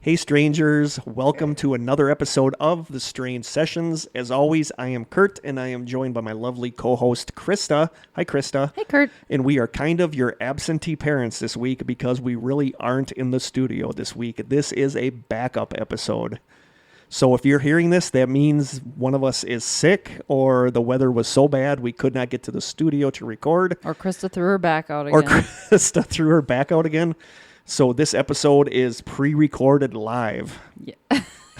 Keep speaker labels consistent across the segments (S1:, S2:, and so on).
S1: Hey strangers, welcome to another episode of The Strange Sessions. As always, I am Kurt, and I am joined by my lovely co-host, Krista. Hi, Krista.
S2: Hey, Kurt.
S1: And we are kind of your absentee parents this week because we really aren't in the studio this week. This is a backup episode. So if you're hearing this, that means one of us is sick or the weather was so bad we could not get to the studio to record.
S2: Or Krista threw her back out again.
S1: Or Krista threw her back out again. So this episode is pre-recorded live.
S2: Yeah.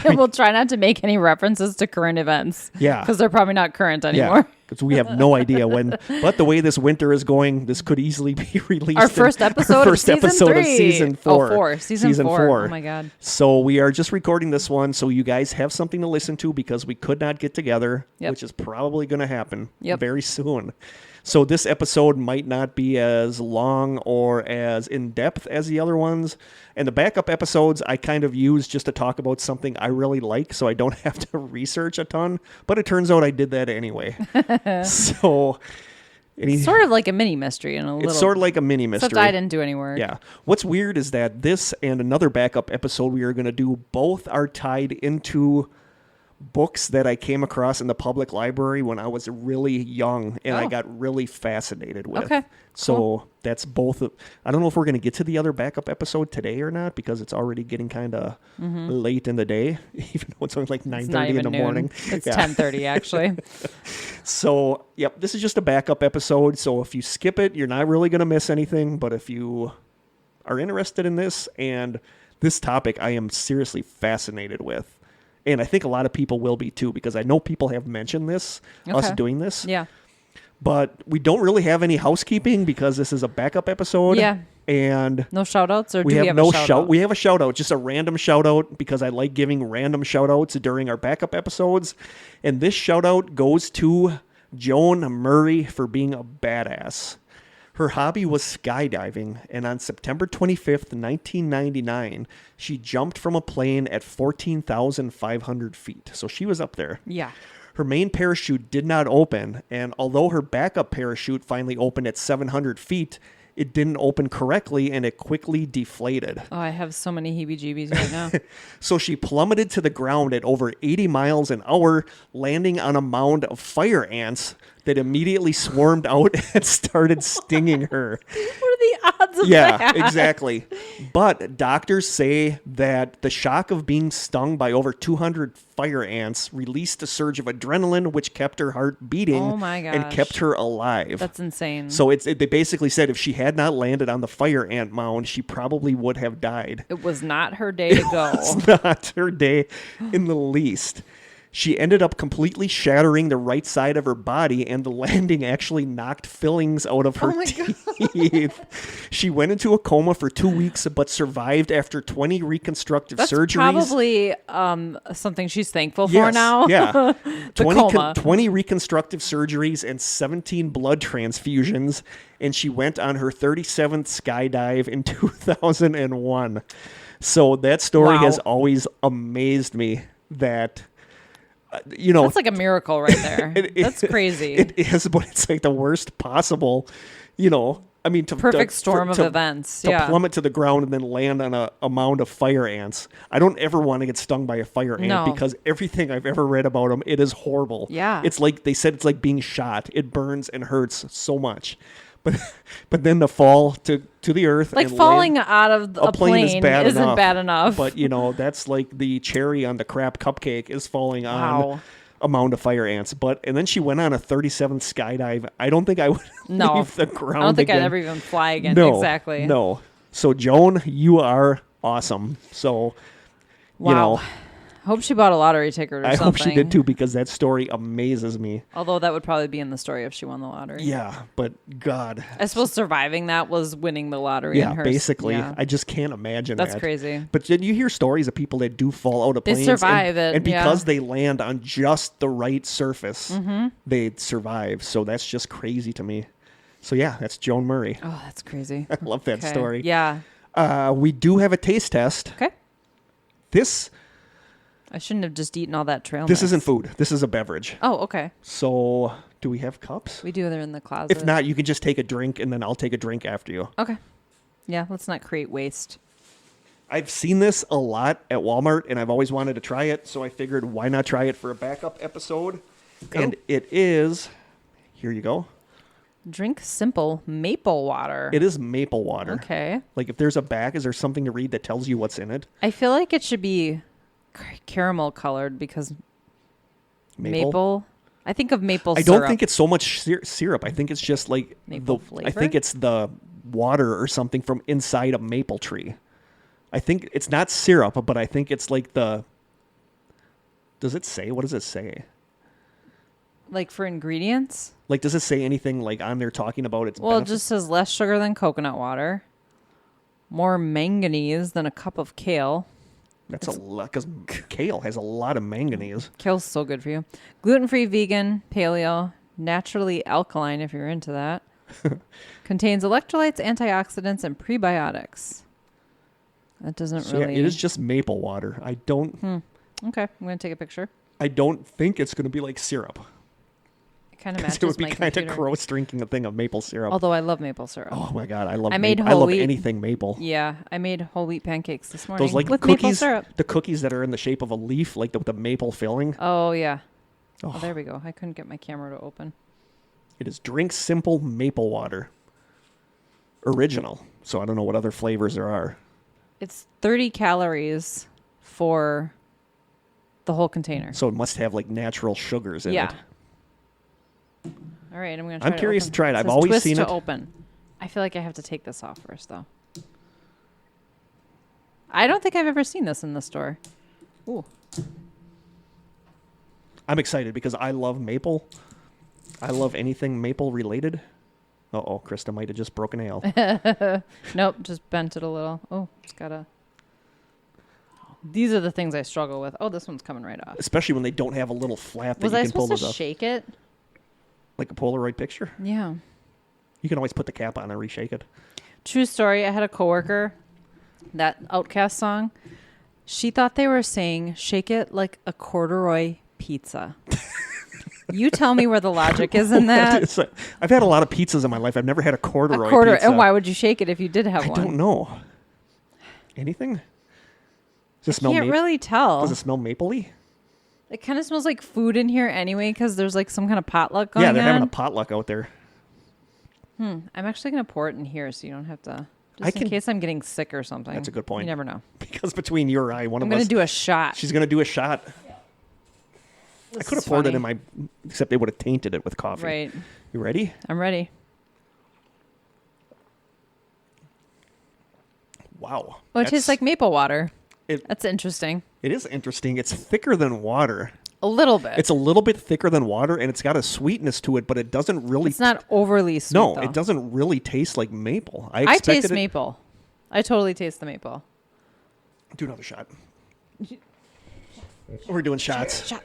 S2: We'll try not to make any references to current events.
S1: Yeah.
S2: Because they're probably not current anymore.
S1: Yeah, because we have no idea when. But the way this winter is going, this could easily be released.
S2: Our first episode of
S1: season 4.
S2: Oh, Season 4. Oh, my God.
S1: So we are just recording this one so you guys have something to listen to because we could not get together, which is probably going to happen very soon. So this episode might not be as long or as in-depth as the other ones. And the backup episodes I kind of use just to talk about something I really like so I don't have to research a ton. But it turns out I did that anyway. So...
S2: It's sort of like a mini mystery.
S1: It's sort of like a mini mystery.
S2: Except I didn't do any work.
S1: Yeah. What's weird is that this and another backup episode we are going to do both are tied into books that I came across in the public library when I was really young and I got really fascinated with.
S2: Okay.
S1: So that's both. I don't know if we're going to get to the other backup episode today or not because it's already getting kind of late in the day, even though it's only like 9:30 in the morning.
S2: It's 10:30 actually.
S1: So, this is just a backup episode. So if you skip it, you're not really going to miss anything. But if you are interested in this and this topic, I am seriously fascinated with. And I think a lot of people will be too, because I know people have mentioned this, us doing this.
S2: Yeah.
S1: But we don't really have any housekeeping because this is a backup episode.
S2: Yeah.
S1: And
S2: no shout outs or
S1: we have no shout. We have a shout out, just a random shout out because I like giving random shout outs during our backup episodes. And this shout out goes to Joan Murray for being a badass. Her hobby was skydiving, and on September 25th, 1999, she jumped from a plane at 14,500 feet. So she was up there.
S2: Yeah.
S1: Her main parachute did not open, and although her backup parachute finally opened at 700 feet, it didn't open correctly, and it quickly deflated.
S2: Oh, I have so many heebie-jeebies right now.
S1: So she plummeted to the ground at over 80 miles an hour, landing on a mound of fire ants that immediately swarmed out and started stinging her.
S2: What are the odds of that?
S1: Yeah, exactly. But doctors say that the shock of being stung by over 200 fire ants released a surge of adrenaline, which kept her heart beating and kept her alive.
S2: That's insane.
S1: So they basically said if she had not landed on the fire ant mound, she probably would have died.
S2: It was not her day to go.
S1: It was not her day in the least. She ended up completely shattering the right side of her body, and the landing actually knocked fillings out of her teeth. She went into a coma for 2 weeks, but survived after 20 reconstructive surgeries.
S2: That's probably something she's thankful for now.
S1: Yeah.
S2: 20
S1: 20 reconstructive surgeries and 17 blood transfusions, and she went on her 37th skydive in 2001. So that story has always amazed me that...
S2: that's like a miracle right there. That's crazy.
S1: It is, but it's like the worst possible, perfect storm of events. To plummet to the ground and then land on a mound of fire ants. I don't ever want to get stung by a fire ant because everything I've ever read about them, it is horrible.
S2: Yeah.
S1: It's like, they said it's like being shot. It burns and hurts so much. But then the fall to the earth,
S2: like and falling out of a plane isn't bad enough.
S1: But that's like the cherry on the crap cupcake is falling on a mound of fire ants. And then she went on a 37th skydive. I don't think I would leave the ground.
S2: I don't think
S1: again.
S2: I'd ever even fly again.
S1: No,
S2: exactly.
S1: No. So Joan, you are awesome. So
S2: I hope she bought a lottery ticket or something.
S1: I hope she did too, because that story amazes me.
S2: Although that would probably be in the story if she won the lottery.
S1: Yeah, but God.
S2: I suppose surviving that was winning the lottery.
S1: Yeah, basically. Yeah. I just can't imagine that.
S2: That's crazy.
S1: But did you hear stories of people that do fall out of planes?
S2: They survive it.
S1: And because they land on just the right surface, they survive. So that's just crazy to me. So yeah, that's Joan Murray.
S2: Oh, that's crazy.
S1: I love that story.
S2: Yeah.
S1: We do have a taste test.
S2: Okay.
S1: I
S2: shouldn't have just eaten all that trail mix.
S1: This isn't food. This is a beverage.
S2: Oh, okay.
S1: So, do we have cups?
S2: We do. They're in the closet.
S1: If not, you can just take a drink, and then I'll take a drink after you.
S2: Okay. Yeah, let's not create waste.
S1: I've seen this a lot at Walmart, and I've always wanted to try it, so I figured why not try it for a backup episode? Cool. And it is, here you go.
S2: Drink simple maple water.
S1: It is maple water.
S2: Okay.
S1: Like if there's a back, is there something to read that tells you what's in it?
S2: I feel like it should be caramel colored because maple. I think of maple syrup.
S1: I don't think it's so much syrup. I think it's just like
S2: maple flavor?
S1: I think it's the water or something from inside a maple tree. I think it's not syrup, but I think it's like the... Does it say? What does it say?
S2: Like for ingredients?
S1: Like, does it say anything like on there talking about its
S2: Well,
S1: benefits?
S2: it just says less sugar than coconut water. More manganese than a cup of kale.
S1: That's a lot, because kale has a lot of manganese.
S2: Kale's so good for you. Gluten-free, vegan, paleo, naturally alkaline if you're into that. Contains electrolytes, antioxidants, and prebiotics. That doesn't really...
S1: Yeah, it is just maple water. I don't...
S2: Okay, I'm going to take a picture.
S1: I don't think it's going to be like syrup.
S2: It kind of matches
S1: It would be
S2: my
S1: kind
S2: computer.
S1: of gross drinking a thing of maple syrup.
S2: Although I love maple syrup.
S1: Oh my god, I love
S2: wheat.
S1: anything maple.
S2: Yeah, I made whole wheat pancakes this morning
S1: Those like
S2: with
S1: cookies,
S2: maple syrup.
S1: the cookies that are in the shape of a leaf, like the maple filling.
S2: Oh, yeah.
S1: Oh.
S2: Oh, there we go. I couldn't get my camera to open.
S1: It is drink simple maple water. Original. So I don't know what other flavors there are.
S2: It's 30 calories for the whole container.
S1: So it must have like natural sugars in
S2: Yeah.
S1: it.
S2: All right, I'm going to try
S1: I'm curious
S2: to
S1: to try it.
S2: It
S1: I've
S2: says
S1: always
S2: twist
S1: seen
S2: to
S1: it.
S2: open. I feel like I have to take this off first, though. I don't think I've ever seen this in the store. Ooh.
S1: I'm excited because I love maple. I love anything maple related. Uh-oh, Krista might have just broken a nail.
S2: Nope, just bent it a little. Oh, it's got a... These are the things I struggle with. Oh, this one's coming right off.
S1: Especially when they don't have a little flap that
S2: Was
S1: you
S2: I
S1: can pull
S2: supposed
S1: those
S2: to
S1: up.
S2: shake it?
S1: Like a Polaroid picture?
S2: Yeah.
S1: You can always put the cap on and reshake it.
S2: True story. I had a coworker, that Outcast song. She thought they were saying, shake it like a corduroy pizza. You tell me where the logic is in that.
S1: I've had a lot of pizzas in my life. I've never had a corduroy pizza.
S2: And why would you shake it if you did have one?
S1: I don't know. Anything? Does it smell
S2: Can't really tell.
S1: Does it smell mapley?
S2: It kind of smells like food in here anyway because there's like some kind of potluck going on.
S1: Yeah, they're having a potluck out there.
S2: I'm actually going to pour it in here so you don't have to... Just in case I'm getting sick or something.
S1: That's a good point.
S2: You never know.
S1: Because between you or I, one of us...
S2: I'm going to do a shot.
S1: She's going to do a shot. I could have poured it in my... Except they would have tainted it with coffee.
S2: Right.
S1: You ready?
S2: I'm ready.
S1: Wow.
S2: Well, it tastes like maple water.
S1: It,
S2: That's interesting.
S1: It is interesting. It's thicker than water.
S2: A little bit.
S1: It's a little bit thicker than water, and it's got a sweetness to it, but it doesn't really...
S2: It's not overly sweet,
S1: No,
S2: though.
S1: it doesn't really taste like maple.
S2: I taste maple. I totally taste the maple.
S1: Do another shot. We're doing shots.
S2: Shot.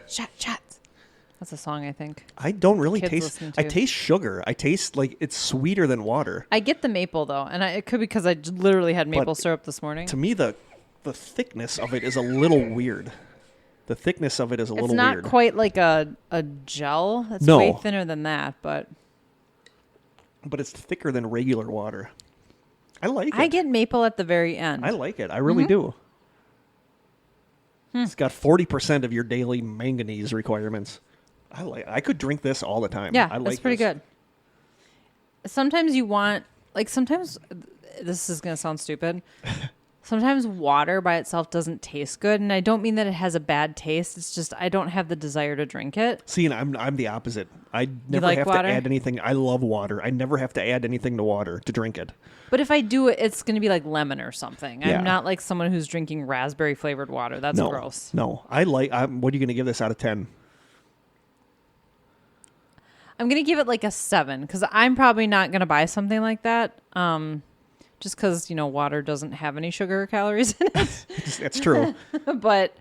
S2: That's a song, I think.
S1: I don't really
S2: Kids
S1: taste...
S2: listen
S1: I
S2: to.
S1: taste sugar. I taste like it's sweeter than water.
S2: I get the maple, though, and it could be because I literally had maple
S1: But
S2: syrup this morning.
S1: To me, the thickness of it is a little weird. The thickness of it is a little weird.
S2: It's not quite like a gel. It's
S1: No.
S2: way thinner than that, but
S1: it's thicker than regular water. I like it.
S2: I get maple at the very end.
S1: I like it. I really do. It's got 40% of your daily manganese requirements. I could drink this all the time.
S2: Yeah,
S1: I like
S2: that's pretty
S1: this.
S2: good. Sometimes you want, sometimes, this is going to sound stupid. Sometimes water by itself doesn't taste good, and I don't mean that it has a bad taste. It's just I don't have the desire to drink it.
S1: See, and I'm the opposite. I never
S2: like
S1: have
S2: water?
S1: to add anything. I love water. I never have to add anything to water to drink it.
S2: But if I do it, it's going to be like lemon or something.
S1: Yeah.
S2: I'm not like someone who's drinking raspberry flavored water. That's gross.
S1: No, what are you going to give this out of 10?
S2: I'm going to give it like a 7 because I'm probably not going to buy something like that. Just because, water doesn't have any sugar or calories in it.
S1: That's true.
S2: But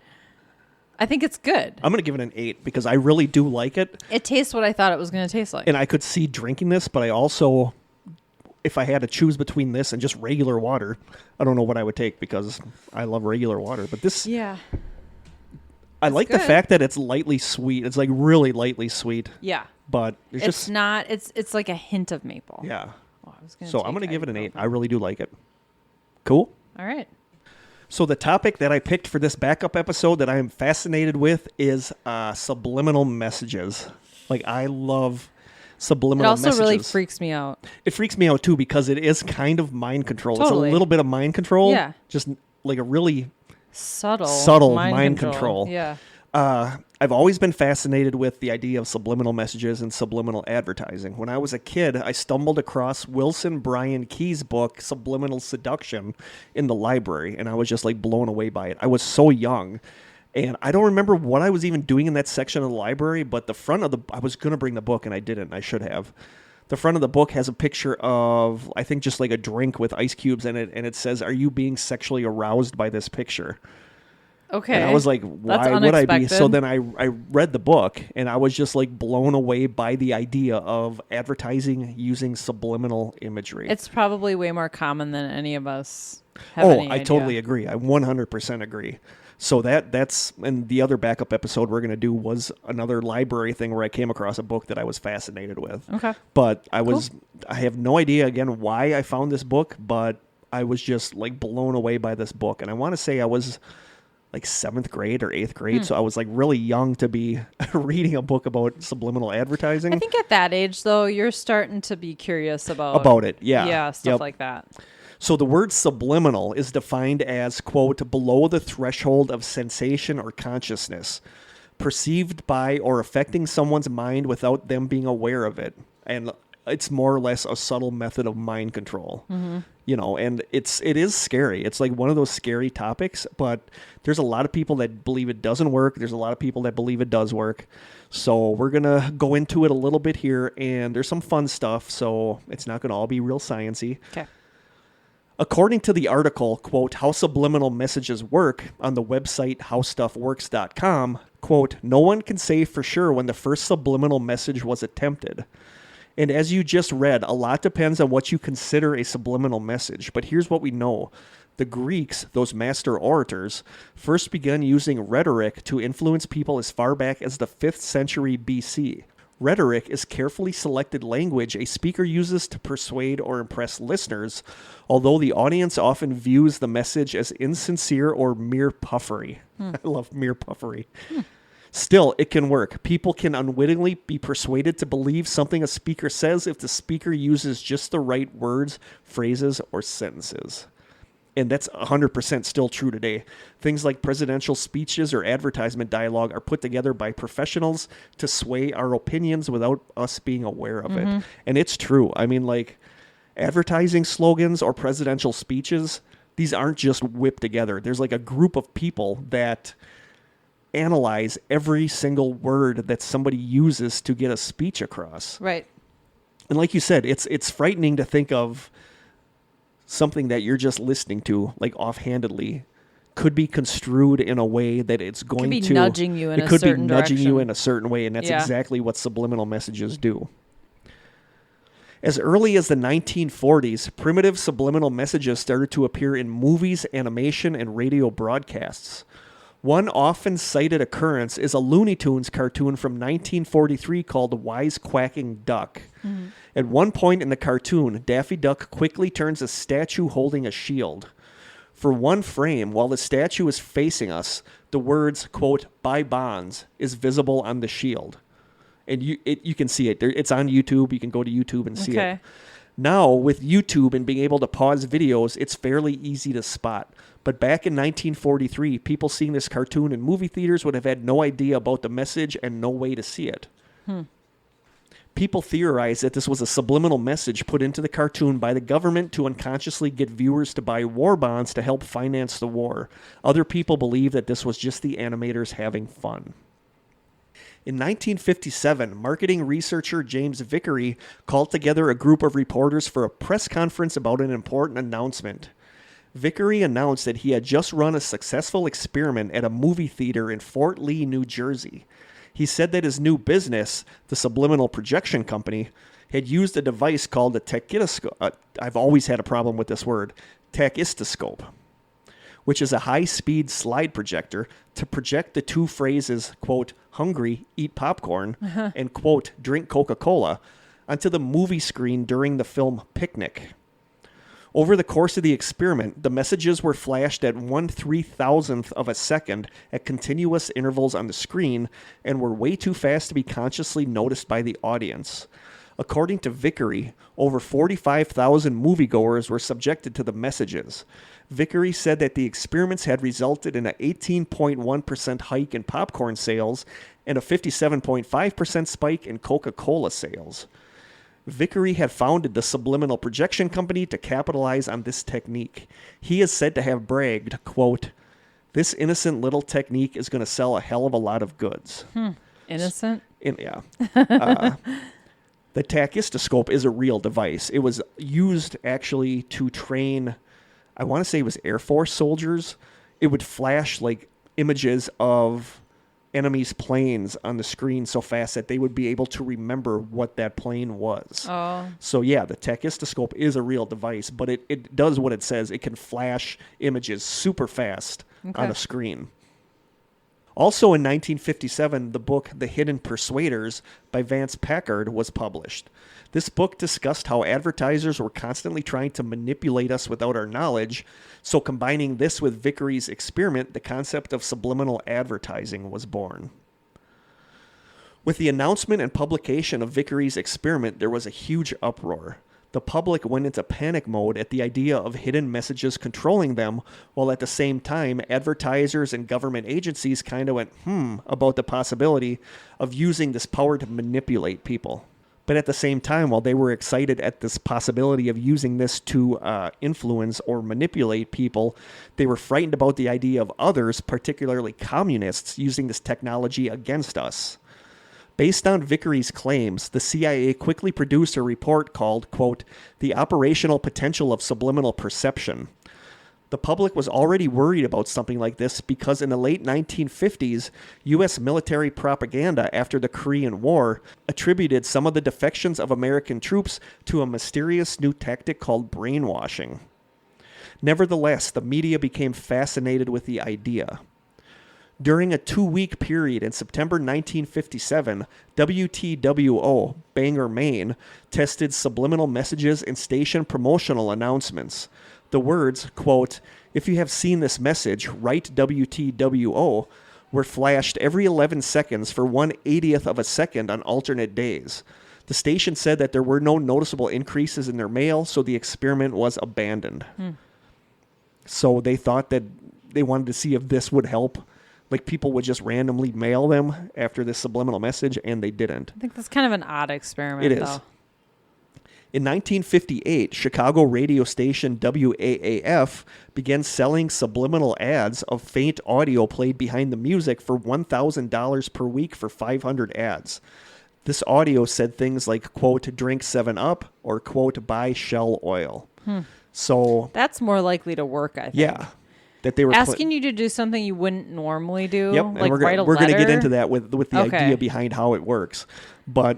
S2: I think it's good.
S1: I'm going to give it an 8 because I really do like it.
S2: It tastes what I thought it was going to taste like.
S1: And I could see drinking this, but I also, if I had to choose between this and just regular water, I don't know what I would take because I love regular water. But this,
S2: Yeah.
S1: I like the
S2: good.
S1: fact that it's lightly sweet. It's like really lightly sweet.
S2: Yeah.
S1: But
S2: It's not, it's like a hint of maple.
S1: Yeah.
S2: Oh,
S1: So I'm going to give it an 8. I really do like it. Cool.
S2: All right.
S1: So the topic that I picked for this backup episode that I am fascinated with is subliminal messages. Like, I love subliminal messages.
S2: It also really freaks me out.
S1: It freaks me out, too, because it is kind of mind control.
S2: Totally.
S1: It's a little bit of mind control.
S2: Yeah.
S1: Just like a really
S2: subtle
S1: mind control.
S2: Yeah.
S1: I've always been fascinated with the idea of subliminal messages and subliminal advertising. When I was a kid, I stumbled across Wilson Bryan Key's book, Subliminal Seduction, in the library, and I was just like blown away by it. I was so young, and I don't remember what I was even doing in that section of the library, but the front of I was going to bring the book, and I didn't. I should have. The front of the book has a picture of, I think, just like a drink with ice cubes in it, and it says, "Are you being sexually aroused by this picture?"
S2: Okay.
S1: And I was like, why would I be? So then I read the book, and I was just like blown away by the idea of advertising using subliminal imagery.
S2: It's probably way more common than any of us have any idea.
S1: Totally agree. I 100% agree. So that's, and the other backup episode we're going to do was another library thing where I came across a book that I was fascinated with.
S2: Okay.
S1: But I have no idea, again, why I found this book, but I was just like blown away by this book. And I want to say I was like 7th grade or 8th grade. So I was like really young to be reading a book about subliminal advertising.
S2: I think at that age, though, you're starting to be curious about
S1: it. Yeah.
S2: Yeah, stuff like that.
S1: So the word subliminal is defined as, quote, below the threshold of sensation or consciousness, perceived by or affecting someone's mind without them being aware of it. And it's more or less a subtle method of mind control. Mm-hmm. You know, and it is scary. It's like one of those scary topics, but there's a lot of people that believe it doesn't work. There's a lot of people that believe it does work. So we're going to go into it a little bit here, and there's some fun stuff, so it's not going to all be real sciencey.
S2: Okay.
S1: According to the article, quote, How Subliminal Messages Work on the website howstuffworks.com, quote, no one can say for sure when the first subliminal message was attempted. And as you just read, a lot depends on what you consider a subliminal message. But here's what we know. The Greeks, those master orators, first began using rhetoric to influence people as far back as the 5th century BC. Rhetoric is carefully selected language a speaker uses to persuade or impress listeners, although the audience often views the message as insincere or mere puffery. I love mere puffery. Still, it can work. People can unwittingly be persuaded to believe something a speaker says if the speaker uses just the right words, phrases, or sentences. And that's 100% still true today. Things like presidential speeches or advertisement dialogue are put together by professionals to sway our opinions without us being aware of it. And it's true. I mean, like, advertising slogans or presidential speeches, these aren't just whipped together. There's like a group of people that analyze every single word that somebody uses to get a speech across.
S2: Right.
S1: And like you said, it's frightening to think of something that you're just listening to, like offhandedly, could be construed in a way that it's going to
S2: nudging you in a certain direction. It could be nudging you
S1: in a certain way, and that's exactly what subliminal messages do. As early as the 1940s, primitive subliminal messages started to appear in movies, animation, and radio broadcasts. One often cited occurrence is a Looney Tunes cartoon from 1943 called Wisecracking Duck. Mm-hmm. At one point in the cartoon, Daffy Duck quickly turns a statue holding a shield. For one frame, while the statue is facing us, the words, quote, buy bonds, is visible on the shield. And you can see it. It's on YouTube. You can go to YouTube and see it. Now, with YouTube and being able to pause videos, it's fairly easy to spot. But back in 1943, people seeing this cartoon in movie theaters would have had no idea about the message and no way to see it. People theorize that this was a subliminal message put into the cartoon by the government to unconsciously get viewers to buy war bonds to help finance the war. Other people believe that this was just the animators having fun. In 1957, marketing researcher James Vickery called together a group of reporters for a press conference about an important announcement. Vickery announced that he had just run a successful experiment at a movie theater in Fort Lee, New Jersey. He said that his new business, the Subliminal Projection Company, had used a device called a tachistoscope. I've always had a problem with this word, tachistoscope, which is a high-speed slide projector to project the two phrases, quote, hungry, eat popcorn, and, quote, drink Coca-Cola, onto the movie screen during the film Picnic. Over the course of the experiment, the messages were flashed at 1/3000th of a second at continuous intervals on the screen and were way too fast to be consciously noticed by the audience. According to Vickery, over 45,000 moviegoers were subjected to the messages. Vickery said that the experiments had resulted in an 18.1% hike in popcorn sales and a 57.5% spike in Coca-Cola sales. Vickery had founded the Subliminal Projection Company to capitalize on this technique. He is said to have bragged, quote, "This innocent little technique is going to sell a hell of a lot of goods."
S2: Innocent?
S1: Yeah. The tachistoscope is a real device. It was used actually to train, I want to say it was Air Force soldiers. It would flash like images of enemies' planes on the screen so fast that they would be able to remember what that plane was.
S2: Oh.
S1: So yeah, the tachistoscope is a real device, but it does what it says. It can flash images super fast on a screen. Also in 1957, the book The Hidden Persuaders by Vance Packard was published. This book discussed how advertisers were constantly trying to manipulate us without our knowledge, so combining this with Vickery's experiment, the concept of subliminal advertising was born. With the announcement and publication of Vickery's experiment, there was a huge uproar. The public went into panic mode at the idea of hidden messages controlling them, while at the same time, advertisers and government agencies kind of went, about the possibility of using this power to manipulate people. But at the same time, while they were excited at this possibility of using this to influence or manipulate people, they were frightened about the idea of others, particularly communists, using this technology against us. Based on Vickery's claims, the CIA quickly produced a report called, quote, "The Operational Potential of Subliminal Perception." The public was already worried about something like this because in the late 1950s, U.S. military propaganda after the Korean War attributed some of the defections of American troops to a mysterious new tactic called brainwashing. Nevertheless, the media became fascinated with the idea. During a 2-week period in September 1957, WTWO, Bangor, Maine, tested subliminal messages in station promotional announcements. The words, quote, "If you have seen this message, write WTWO," were flashed every 11 seconds for 1/80th of a second on alternate days. The station said that there were no noticeable increases in their mail, so the experiment was abandoned. So they thought that they wanted to see if this would help. Like people would just randomly mail them after this subliminal message, and they didn't.
S2: I think that's kind of an odd experiment,
S1: It is.
S2: though.
S1: In 1958, Chicago radio station WAAF began selling subliminal ads of faint audio played behind the music for $1,000 per week for 500 ads. This audio said things like, quote, "Drink 7-Up," or, quote, "Buy Shell Oil." So
S2: that's more likely to work, I think.
S1: Yeah. That they were
S2: asking you to do something you wouldn't normally do.
S1: Yep,
S2: like
S1: and
S2: write a
S1: we're
S2: letter.
S1: going to get into that with the idea behind how it works. But,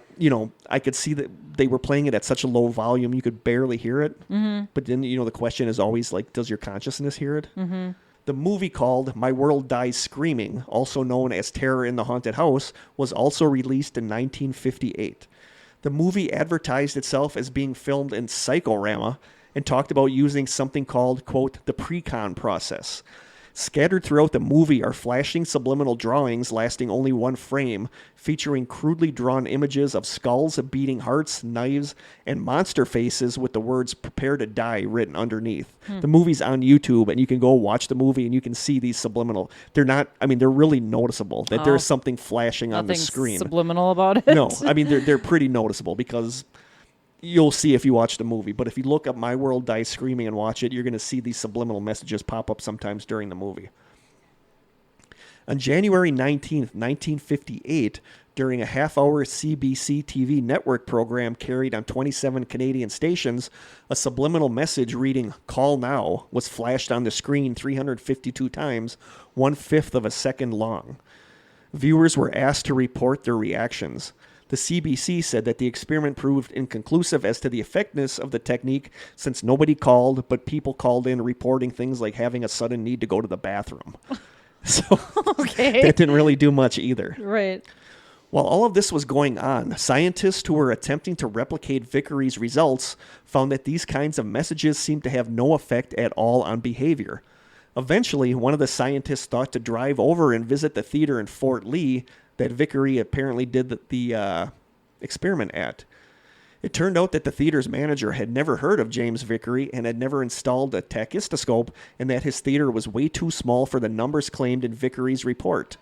S1: I could see that they were playing it at such a low volume you could barely hear it. Mm-hmm. But then, the question is always like, does your consciousness hear it? Mm-hmm. The movie called My World Dies Screaming, also known as Terror in the Haunted House, was also released in 1958. The movie advertised itself as being filmed in Psychorama and talked about using something called, quote, "the precon process." Scattered throughout the movie are flashing subliminal drawings lasting only 1 frame, featuring crudely drawn images of skulls, beating hearts, knives, and monster faces with the words "prepare to die" written underneath. The movie's on YouTube, and you can go watch the movie and you can see these subliminal. They're really noticeable that there's something flashing on the screen.
S2: Nothing subliminal about it?
S1: No, they're pretty noticeable because you'll see if you watch the movie. But if you look up My World Dies Screaming and watch it, you're going to see these subliminal messages pop up sometimes during the movie. On January 19th, 1958, during a half-hour CBC TV network program carried on 27 Canadian stations, a subliminal message reading "Call Now" was flashed on the screen 352 times, 1/5 of a second long. Viewers were asked to report their reactions. The CBC said that the experiment proved inconclusive as to the effectiveness of the technique since nobody called, but people called in reporting things like having a sudden need to go to the bathroom. So that didn't really do much either.
S2: Right.
S1: While all of this was going on, scientists who were attempting to replicate Vickery's results found that these kinds of messages seemed to have no effect at all on behavior. Eventually, one of the scientists thought to drive over and visit the theater in Fort Lee that Vickery apparently did the experiment at. It turned out that the theater's manager had never heard of James Vickery and had never installed a tachistoscope, and that his theater was way too small for the numbers claimed in Vickery's report.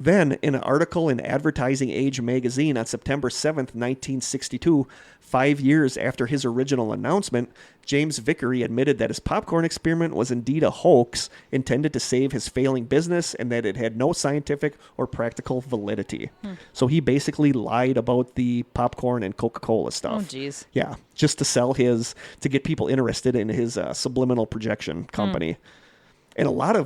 S1: Then, in an article in Advertising Age magazine on September 7th, 1962, 5 years after his original announcement, James Vickery admitted that his popcorn experiment was indeed a hoax intended to save his failing business and that it had no scientific or practical validity. So he basically lied about the popcorn and Coca-Cola stuff.
S2: Oh, geez.
S1: Yeah, just to sell to get people interested in his subliminal projection company. And a lot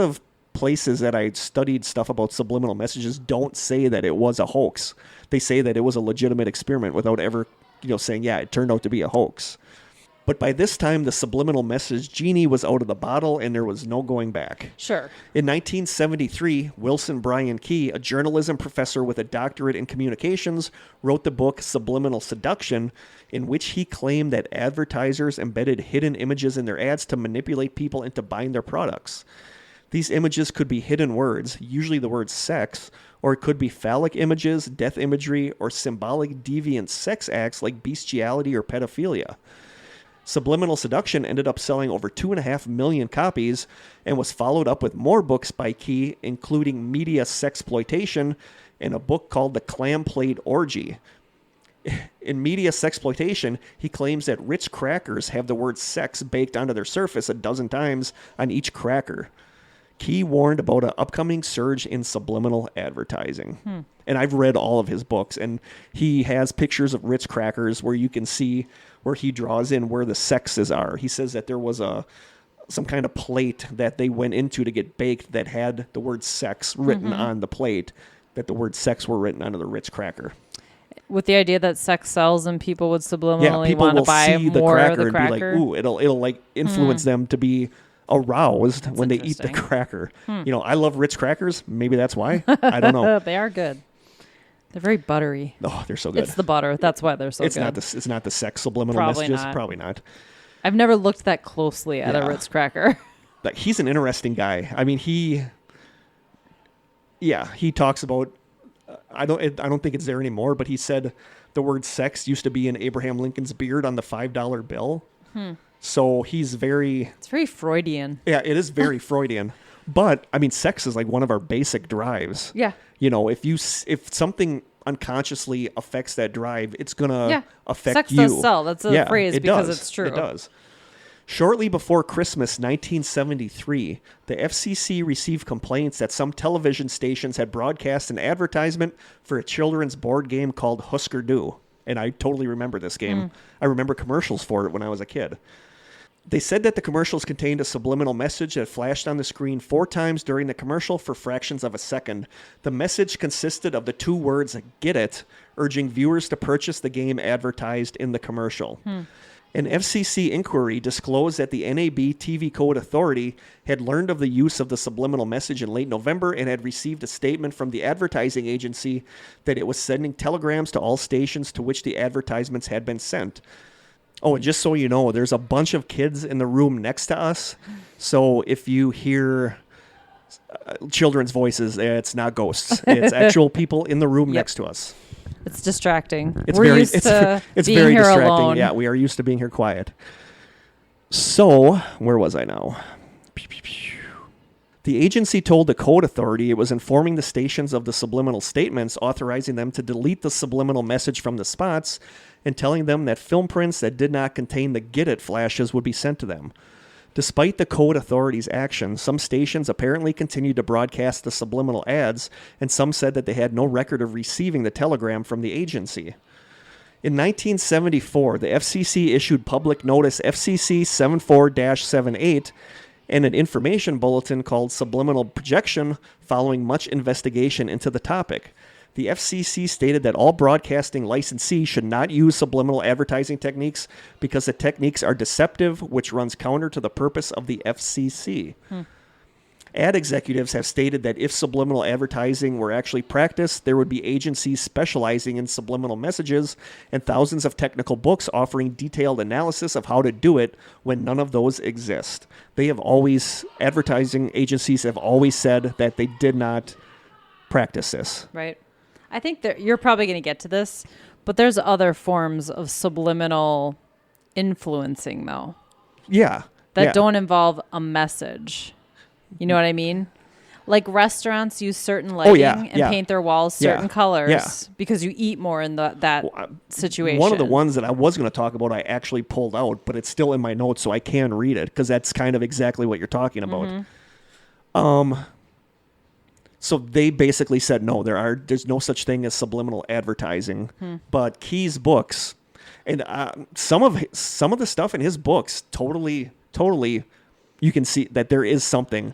S1: of places that I studied stuff about subliminal messages don't say that it was a hoax. They say that it was a legitimate experiment without ever, saying, yeah, it turned out to be a hoax. But by this time, the subliminal message genie was out of the bottle and there was no going back.
S2: Sure.
S1: In 1973, Wilson Bryan Key, a journalism professor with a doctorate in communications, wrote the book Subliminal Seduction, in which he claimed that advertisers embedded hidden images in their ads to manipulate people into buying their products. These images could be hidden words, usually the word sex, or it could be phallic images, death imagery, or symbolic deviant sex acts like bestiality or pedophilia. Subliminal Seduction ended up selling over 2.5 million copies and was followed up with more books by Key, including Media Sexploitation and a book called The Clam Plate Orgy. In Media Sexploitation, he claims that Ritz crackers have the word sex baked onto their surface 12 times on each cracker. Key warned about an upcoming surge in subliminal advertising. And I've read all of his books, and he has pictures of Ritz crackers where you can see where he draws in where the sexes are. He says that there was some kind of plate that they went into to get baked that had the word sex written on the plate, that the word sex were written onto the Ritz cracker.
S2: With the idea that sex sells and people would subliminally
S1: people
S2: want to
S1: will
S2: buy
S1: see the
S2: more
S1: cracker
S2: of the
S1: and be like,
S2: cracker.
S1: ooh, it'll like influence them to be aroused when they eat the
S2: interesting.
S1: cracker. I love Ritz crackers. Maybe that's why. I don't know.
S2: They are good. They're very buttery.
S1: Oh, they're so good.
S2: It's the butter. That's why they're so good.
S1: It's not the sex subliminal
S2: Probably
S1: messages.
S2: not.
S1: Probably not.
S2: I've never looked that closely at a Ritz cracker.
S1: Like, he's an interesting guy. I mean, he talks about. I don't think it's there anymore. But he said the word sex used to be in Abraham Lincoln's beard on the $5 bill. So he's very...
S2: It's very Freudian.
S1: Yeah, it is very Freudian. But, I mean, sex is like one of our basic drives.
S2: Yeah.
S1: If something unconsciously affects that drive, it's going to affect
S2: sex
S1: you.
S2: Sex does sell. That's a phrase because it's true.
S1: It does. Shortly before Christmas 1973, the FCC received complaints that some television stations had broadcast an advertisement for a children's board game called Husker Du. And I totally remember this game. I remember commercials for it when I was a kid. They said that the commercials contained a subliminal message that flashed on the screen 4 times during the commercial for fractions of a second. The message consisted of the 2 words, "Get it," urging viewers to purchase the game advertised in the commercial. An FCC inquiry disclosed that the NAB TV Code Authority had learned of the use of the subliminal message in late November and had received a statement from the advertising agency that it was sending telegrams to all stations to which the advertisements had been sent. Oh, and just so you know, there's a bunch of kids in the room next to us. So if you hear children's voices, it's not ghosts. It's actual people in the room next to us.
S2: It's distracting.
S1: It's
S2: We're
S1: very,
S2: used
S1: it's,
S2: to
S1: it's
S2: being
S1: very
S2: here
S1: distracting.
S2: alone.
S1: Yeah, we are used to being here quiet. So, where was I now? The agency told the Code Authority it was informing the stations of the subliminal statements, authorizing them to delete the subliminal message from the spots, and telling them that film prints that did not contain the "Get It" flashes would be sent to them. Despite the Code Authority's action, some stations apparently continued to broadcast the subliminal ads, and some said that they had no record of receiving the telegram from the agency. In 1974, the FCC issued public notice FCC 74-78 and an information bulletin called Subliminal Projection following much investigation into the topic. The FCC stated that all broadcasting licensees should not use subliminal advertising techniques because the techniques are deceptive, which runs counter to the purpose of the FCC. Ad executives have stated that if subliminal advertising were actually practiced, there would be agencies specializing in subliminal messages and thousands of technical books offering detailed analysis of how to do it when none of those exist. Advertising agencies have always said that they did not practice this.
S2: Right. I think that you're probably going to get to this, but there's other forms of subliminal influencing, though.
S1: Yeah.
S2: That don't involve a message. You know what I mean? Like restaurants use certain lighting and paint their walls certain colors because you eat more in that situation.
S1: One of the ones that I was going to talk about, I actually pulled out, but it's still in my notes, so I can read it because that's kind of exactly what you're talking about. So they basically said, no, there's no such thing as subliminal advertising. But Key's books, and some of the stuff in his books, totally, you can see that there is something.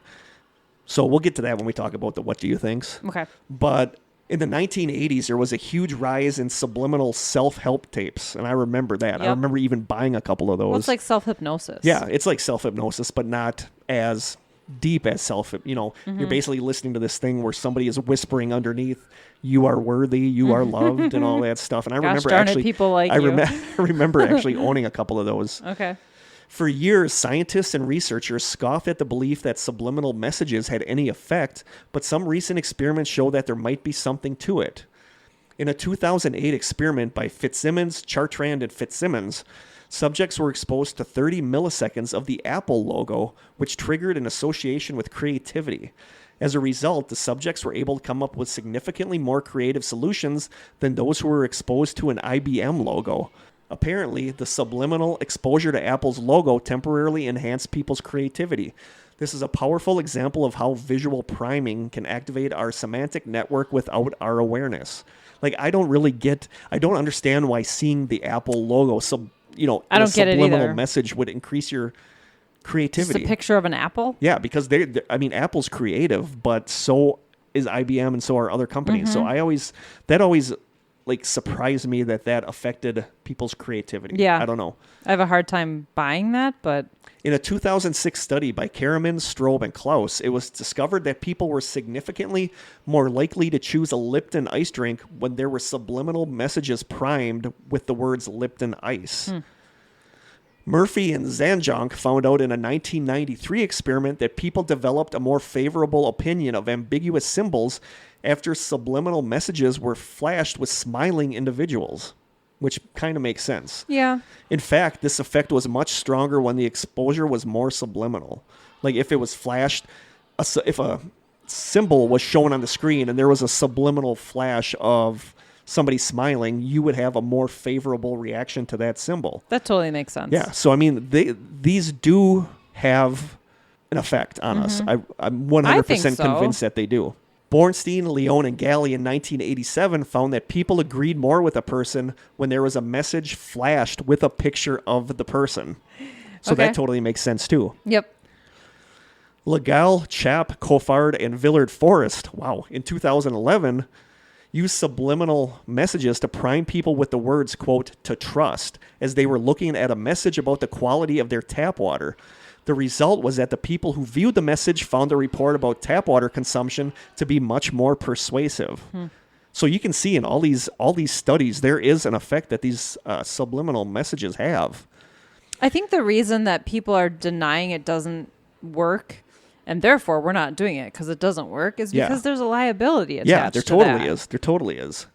S1: So we'll get to that when we talk about the what do you thinks.
S2: Okay.
S1: But in the 1980s, there was a huge rise in subliminal self-help tapes, and I remember that.
S2: Yep.
S1: I remember even buying a couple of those.
S2: Well, it's like self-hypnosis.
S1: Yeah, it's like self-hypnosis, but not as deep as you're basically listening to this thing where somebody is whispering underneath, you are worthy, you are loved, and all that stuff. And I remember actually owning a couple of those.
S2: Okay.
S1: For years, scientists and researchers scoffed at the belief that subliminal messages had any effect, but some recent experiments show that there might be something to it. In a 2008 experiment by Fitzsimmons, Chartrand, and Fitzsimmons, subjects were exposed to 30 milliseconds of the Apple logo, which triggered an association with creativity. As a result, the subjects were able to come up with significantly more creative solutions than those who were exposed to an IBM logo. Apparently, the subliminal exposure to Apple's logo temporarily enhanced people's creativity. This is a powerful example of how visual priming can activate our semantic network without our awareness. Like, I don't understand why seeing the Apple logo,
S2: I don't get it either.
S1: Subliminal message would increase your creativity.
S2: Just a picture of an apple?
S1: Yeah, because Apple's creative, but so is IBM and so are other companies. So that always surprised me that affected people's creativity.
S2: Yeah.
S1: I don't know.
S2: I have a hard time buying that, but...
S1: In a 2006 study by Karaman, Strobe, and Klaus, it was discovered that people were significantly more likely to choose a Lipton ice drink when there were subliminal messages primed with the words Lipton Ice. Murphy and Zanjonk found out in a 1993 experiment that people developed a more favorable opinion of ambiguous symbols after subliminal messages were flashed with smiling individuals, which kind of makes sense.
S2: Yeah.
S1: In fact, this effect was much stronger when the exposure was more subliminal. Like if it was flashed, if a symbol was shown on the screen and there was a subliminal flash of somebody smiling, you would have a more favorable reaction to that symbol.
S2: That totally makes sense.
S1: Yeah. So, I mean, these do have an effect on us. I'm 100% convinced that they do. Bornstein, Leone, and Galley in 1987 found that people agreed more with a person when there was a message flashed with a picture of the person. So that totally makes sense too.
S2: Yep.
S1: Legal, Chapp, Coffard, and Villard Forrest, in 2011, used subliminal messages to prime people with the words, quote, to trust, as they were looking at a message about the quality of their tap water. The result was that the people who viewed the message found the report about tap water consumption to be much more persuasive. So you can see in all these studies, there is an effect that these subliminal messages have.
S2: I think the reason that people are denying it doesn't work, and therefore we're not doing it because it doesn't work, is because there's a liability attached to that.
S1: There totally is.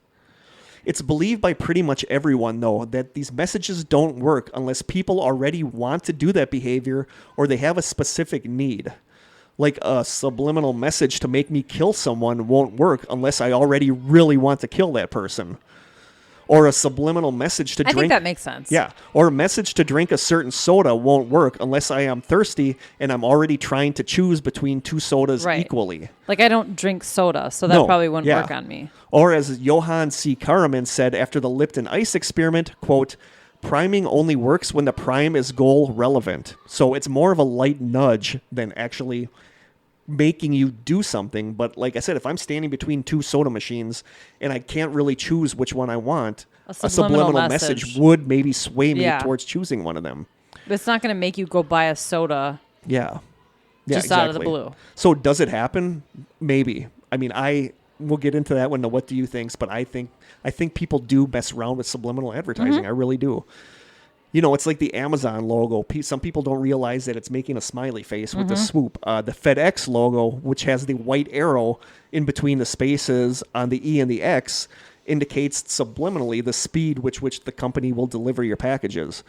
S1: It's believed by pretty much everyone, though, that these messages don't work unless people already want to do that behavior or they have a specific need. Like a subliminal message to make me kill someone won't work unless I already really want to kill that person. Or a subliminal message to drink...
S2: I think that makes sense.
S1: Yeah. Or a message to drink a certain soda won't work unless I am thirsty and I'm already trying to choose between two sodas equally.
S2: Like I don't drink soda, so that probably wouldn't work on me.
S1: Or as Johann C. Karaman said after the Lipton Ice experiment, quote, priming only works when the prime is goal relevant. So it's more of a light nudge than actually making you do something. But like I said, if I'm standing between two soda machines and I can't really choose which one I want, a subliminal message would maybe sway me towards choosing one of them.
S2: But it's not going to make you go buy a soda.
S1: Yeah.
S2: just out of the blue.
S1: So does it happen? Maybe. I mean, we'll get into that one, the what do you thinks, but I think people do mess around with subliminal advertising. I really do. You know, it's like the Amazon logo. Some people don't realize that it's making a smiley face with the swoop. The FedEx logo, which has the white arrow in between the spaces on the E and the X, indicates subliminally the speed which the company will deliver your packages.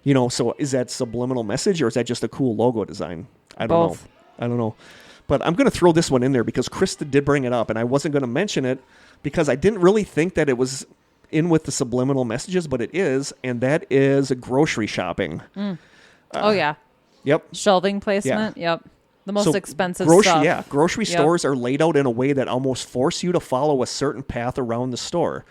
S1: You know, so is that subliminal message or is that just a cool logo design? I don't know. But I'm going to throw this one in there because Krista did bring it up, and I wasn't going to mention it because I didn't really think that it was in with the subliminal messages, but it is, and that is grocery shopping.
S2: Oh, yeah.
S1: Yep.
S2: Shelving placement. Yeah. Yep. The most expensive stuff.
S1: Yeah. Grocery stores are laid out in a way that almost force you to follow a certain path around the store.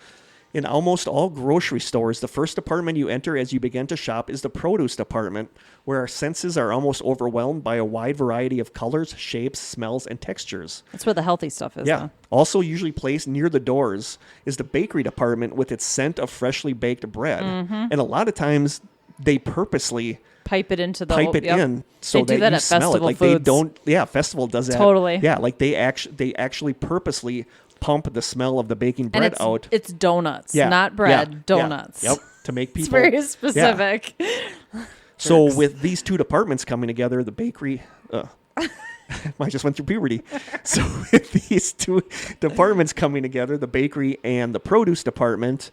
S1: In almost all grocery stores, the first department you enter as you begin to shop is the produce department, where our senses are almost overwhelmed by a wide variety of colors, shapes, smells, and textures.
S2: That's where the healthy stuff is.
S1: Yeah.
S2: Though.
S1: Also usually placed near the doors is the bakery department with its scent of freshly baked bread. And a lot of times they purposely
S2: pipe it into the
S1: in so
S2: they do that
S1: you
S2: at
S1: smell
S2: Festival
S1: it. Like
S2: Foods.
S1: they don't. Yeah, Festival does that.
S2: Totally.
S1: Yeah, like they actually purposely pump the smell of the baking bread out.
S2: It's donuts, not bread. Donuts.
S1: Yep. To make people.
S2: It's very specific.
S1: Yeah. So with these two departments coming together, the bakery. I just went through puberty. So with these two departments coming together, the bakery and the produce department,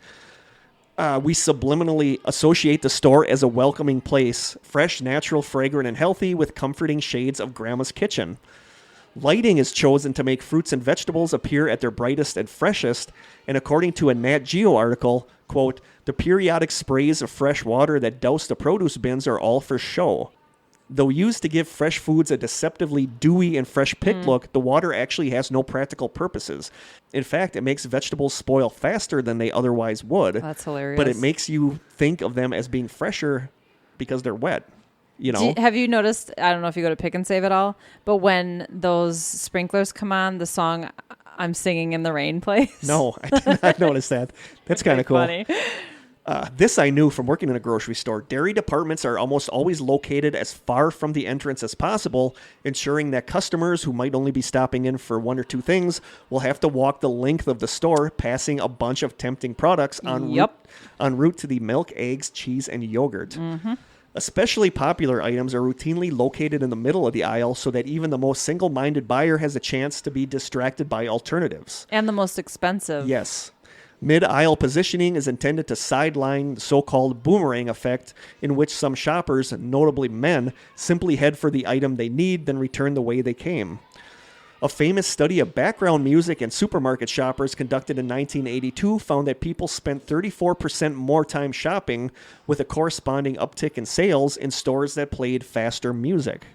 S1: we subliminally associate the store as a welcoming place, fresh, natural, fragrant, and healthy, with comforting shades of Grandma's kitchen. Lighting is chosen to make fruits and vegetables appear at their brightest and freshest, and according to a Nat Geo article, quote, the periodic sprays of fresh water that douse the produce bins are all for show. Though used to give fresh foods a deceptively dewy and fresh picked look, the water actually has no practical purposes. In fact, it makes vegetables spoil faster than they otherwise would.
S2: That's hilarious.
S1: But it makes you think of them as being fresher because they're wet. You know?
S2: Have you noticed, I don't know if you go to Pick and Save at all, but when those sprinklers come on, the song I'm Singing in the Rain plays?
S1: No, I did not notice that. That's kind of cool.
S2: Funny.
S1: This I knew from working in a grocery store. Dairy departments are almost always located as far from the entrance as possible, ensuring that customers who might only be stopping in for one or two things will have to walk the length of the store, passing a bunch of tempting products en route to the milk, eggs, cheese, and yogurt. Especially popular items are routinely located in the middle of the aisle so that even the most single-minded buyer has a chance to be distracted by alternatives.
S2: And the most expensive.
S1: Yes. Mid-aisle positioning is intended to sideline the so-called boomerang effect, in which some shoppers, notably men, simply head for the item they need, then return the way they came. A famous study of background music and supermarket shoppers conducted in 1982 found that people spent 34% more time shopping, with a corresponding uptick in sales in stores that played faster music.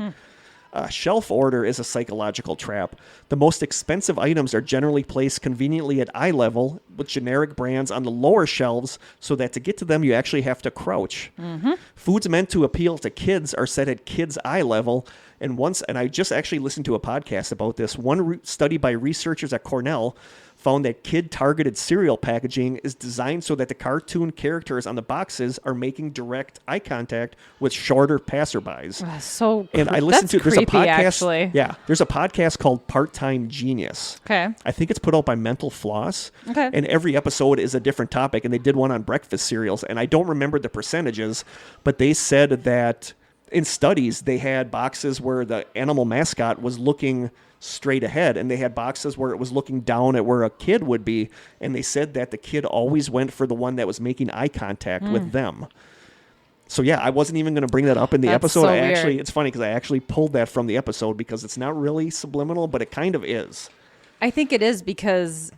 S1: Shelf order is a psychological trap. The most expensive items are generally placed conveniently at eye level, with generic brands on the lower shelves, so that to get to them you actually have to crouch. Foods meant to appeal to kids are set at kids' eye level. And I just actually listened to a podcast about this. One study by researchers at Cornell found that kid-targeted cereal packaging is designed so that the cartoon characters on the boxes are making direct eye contact with shorter passerbys. And I listened to there's a podcast. Actually. Yeah, there's a podcast called Part-Time Genius.
S2: Okay.
S1: I think it's put out by Mental Floss.
S2: Okay.
S1: And every episode is a different topic, and they did one on breakfast cereals, and I don't remember the percentages, but they said that in studies, they had boxes where the animal mascot was looking straight ahead, and they had boxes where it was looking down at where a kid would be, and they said that the kid always went for the one that was making eye contact with them. So yeah, I wasn't even going to bring that up in the episode.
S2: So
S1: it's funny because I actually pulled that from the episode because it's not really subliminal, but it kind of is.
S2: I think it is because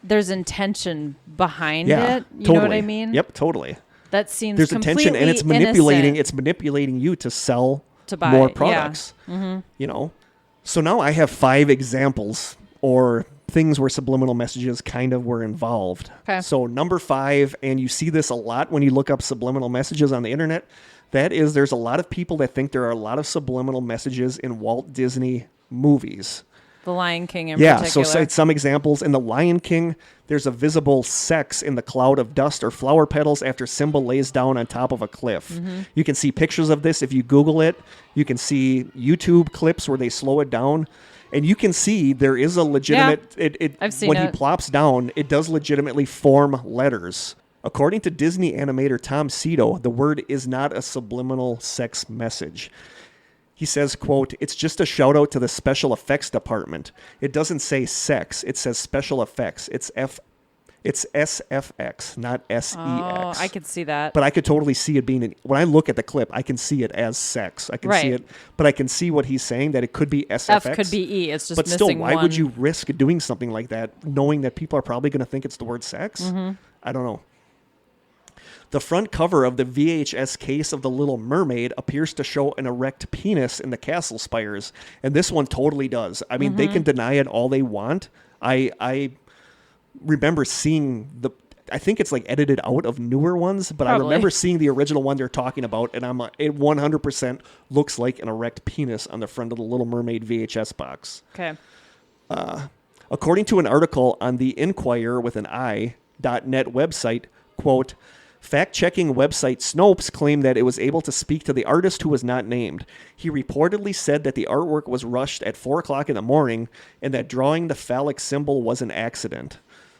S2: there's intention behind it. You know what I mean?
S1: Yep, totally.
S2: That seems
S1: there's intention, and it's manipulating. It's manipulating you to sell more products.
S2: Yeah.
S1: You know. So now I have 5 examples or things where subliminal messages kind of were involved.
S2: Okay.
S1: So number 5, and you see this a lot when you look up subliminal messages on the internet. That is, there's a lot of people that think there are a lot of subliminal messages in Walt Disney movies.
S2: The Lion King in particular.
S1: So cite some examples. In The Lion King, there's a visible sex in the cloud of dust or flower petals after Simba lays down on top of a cliff. Mm-hmm. You can see pictures of this if you Google it. You can see YouTube clips where they slow it down. And you can see there is a legitimate...
S2: I've seen
S1: when
S2: it.
S1: he plops down, it does legitimately form letters. According to Disney animator Tom Cito, the word is not a subliminal sex message. He says, quote, "It's just a shout out to the special effects department. It doesn't say sex. It says special effects. It's SFX, not SEX.
S2: Oh, I could see that.
S1: But I could totally see it being, when I look at the clip, I can see it as sex. I can see it, but I can see what he's saying, that it could be SFX.
S2: F could be E. It's just missing
S1: one. But still, why
S2: one.
S1: would you risk doing something like that, knowing that people are probably going to think it's the word sex? Mm-hmm. I don't know. The front cover of the VHS case of The Little Mermaid appears to show an erect penis in the castle spires, and this one totally does. I mean, they can deny it all they want. I remember seeing I think it's like edited out of newer ones, but probably. I remember seeing the original one they're talking about, and it 100% looks like an erect penis on the front of the Little Mermaid VHS box.
S2: Okay.
S1: According to an article on the Inquirer with an I.net website, quote, "Fact-checking website Snopes claimed that it was able to speak to the artist who was not named. He reportedly said that the artwork was rushed at 4 o'clock in the morning and that drawing the phallic symbol was an accident.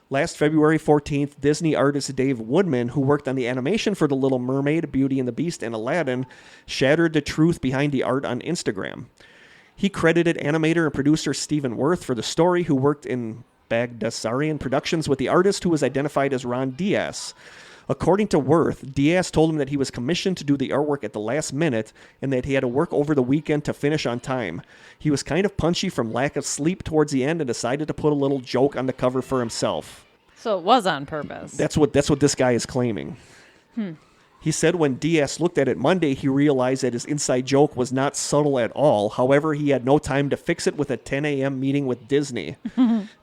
S1: Last February 14th, Disney artist Dave Woodman, who worked on the animation for The Little Mermaid, Beauty and the Beast, and Aladdin, shattered the truth behind the art on Instagram. He credited animator and producer Stephen Worth for the story, who worked in Bagdasarian Productions with the artist, who was identified as Ron Diaz. According to Worth, Diaz told him that he was commissioned to do the artwork at the last minute and that he had to work over the weekend to finish on time. He was kind of punchy from lack of sleep towards the end and decided to put a little joke on the cover for himself."
S2: So it was on purpose.
S1: That's what this guy is claiming. He said when Diaz looked at it Monday, he realized that his inside joke was not subtle at all. However, he had no time to fix it with a 10 a.m. meeting with Disney.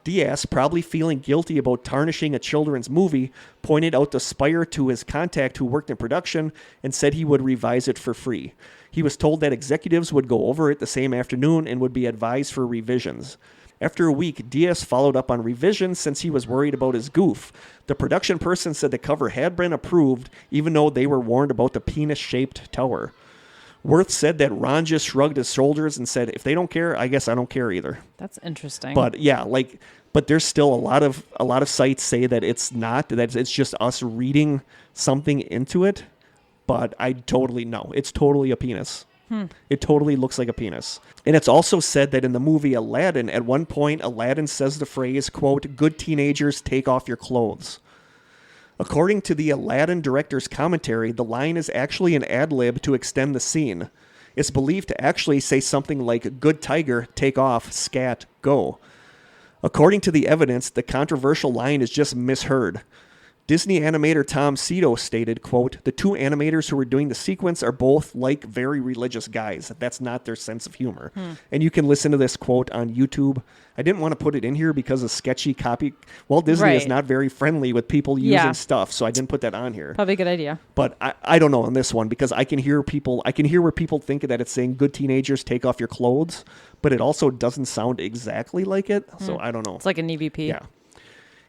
S1: Diaz, probably feeling guilty about tarnishing a children's movie, pointed out the spire to his contact who worked in production and said he would revise it for free. He was told that executives would go over it the same afternoon and would be advised for revisions. After a week, Diaz followed up on revisions since he was worried about his goof. The production person said the cover had been approved, even though they were warned about the penis-shaped tower. Worth said that Ron just shrugged his shoulders and said, "If they don't care, I guess I don't care either."
S2: That's interesting.
S1: But yeah, but there's still a lot of sites say that it's not, that it's just us reading something into it. But I totally know. It's totally a penis. It totally looks like a penis. And it's also said that in the movie Aladdin, at one point, Aladdin says the phrase, quote, "Good teenagers, take off your clothes." According to the Aladdin director's commentary, the line is actually an ad-lib to extend the scene. It's believed to actually say something like, "Good tiger, take off, scat, go." According to the evidence, the controversial line is just misheard. Disney animator Tom Cito stated, quote, "The two animators who were doing the sequence are both like very religious guys. That's not their sense of humor." And you can listen to this quote on YouTube. I didn't want to put it in here because of sketchy copy. Well, Disney is not very friendly with people using stuff, so I didn't put that on here.
S2: Probably a good idea.
S1: But I don't know on this one, because I can hear where people think that it's saying "good teenagers, take off your clothes," but it also doesn't sound exactly like it. So I don't know.
S2: It's like an EVP.
S1: Yeah.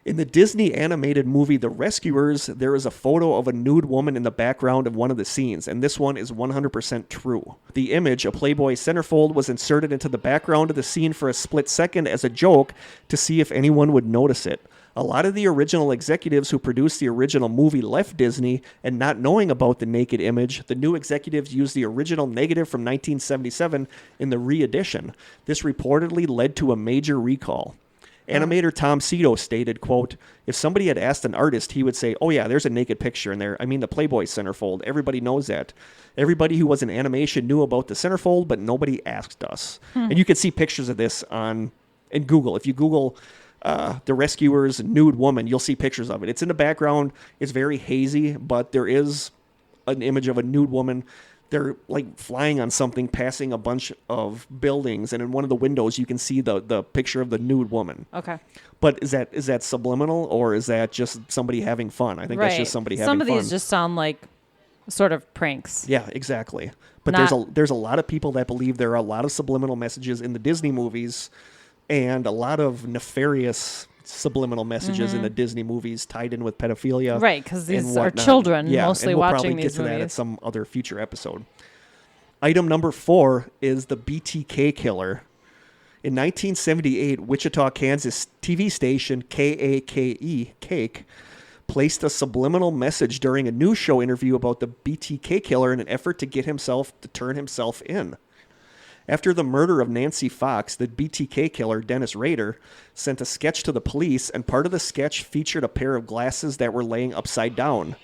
S1: In the Disney animated movie The Rescuers, there is a photo of a nude woman in the background of one of the scenes, and this one is 100% true. The image, a Playboy centerfold, was inserted into the background of the scene for a split second as a joke to see if anyone would notice it. A lot of the original executives who produced the original movie left Disney, and not knowing about the naked image, the new executives used the original negative from 1977 in the re-edition. This reportedly led to a major recall. Animator Tom Cito stated, quote, "If somebody had asked an artist, he would say, 'Oh yeah, there's a naked picture in there. I mean, the Playboy centerfold. Everybody knows that. Everybody who was in animation knew about the centerfold, but nobody asked us.'" And you can see pictures of this in Google. If you Google The Rescuers nude woman, you'll see pictures of it. It's in the background. It's very hazy, but there is an image of a nude woman. They're like flying on something, passing a bunch of buildings, and in one of the windows you can see the picture of the nude woman.
S2: Okay.
S1: But is that subliminal, or is that just somebody having fun? I think that's just somebody having fun.
S2: Some of these just sound like sort of pranks.
S1: Yeah, exactly. But there's a lot of people that believe there are a lot of subliminal messages in the Disney movies, and a lot of nefarious subliminal messages in the Disney movies tied in with pedophilia.
S2: Right, because these are children mostly watching these movies. We'll probably get to that
S1: at some other future episode. Item number 4 is the BTK killer. In 1978, Wichita, Kansas TV station KAKE, Cake, placed a subliminal message during a news show interview about the BTK killer in an effort to get himself to turn himself in. After the murder of Nancy Fox, the BTK killer, Dennis Rader, sent a sketch to the police, and part of the sketch featured a pair of glasses that were laying upside down.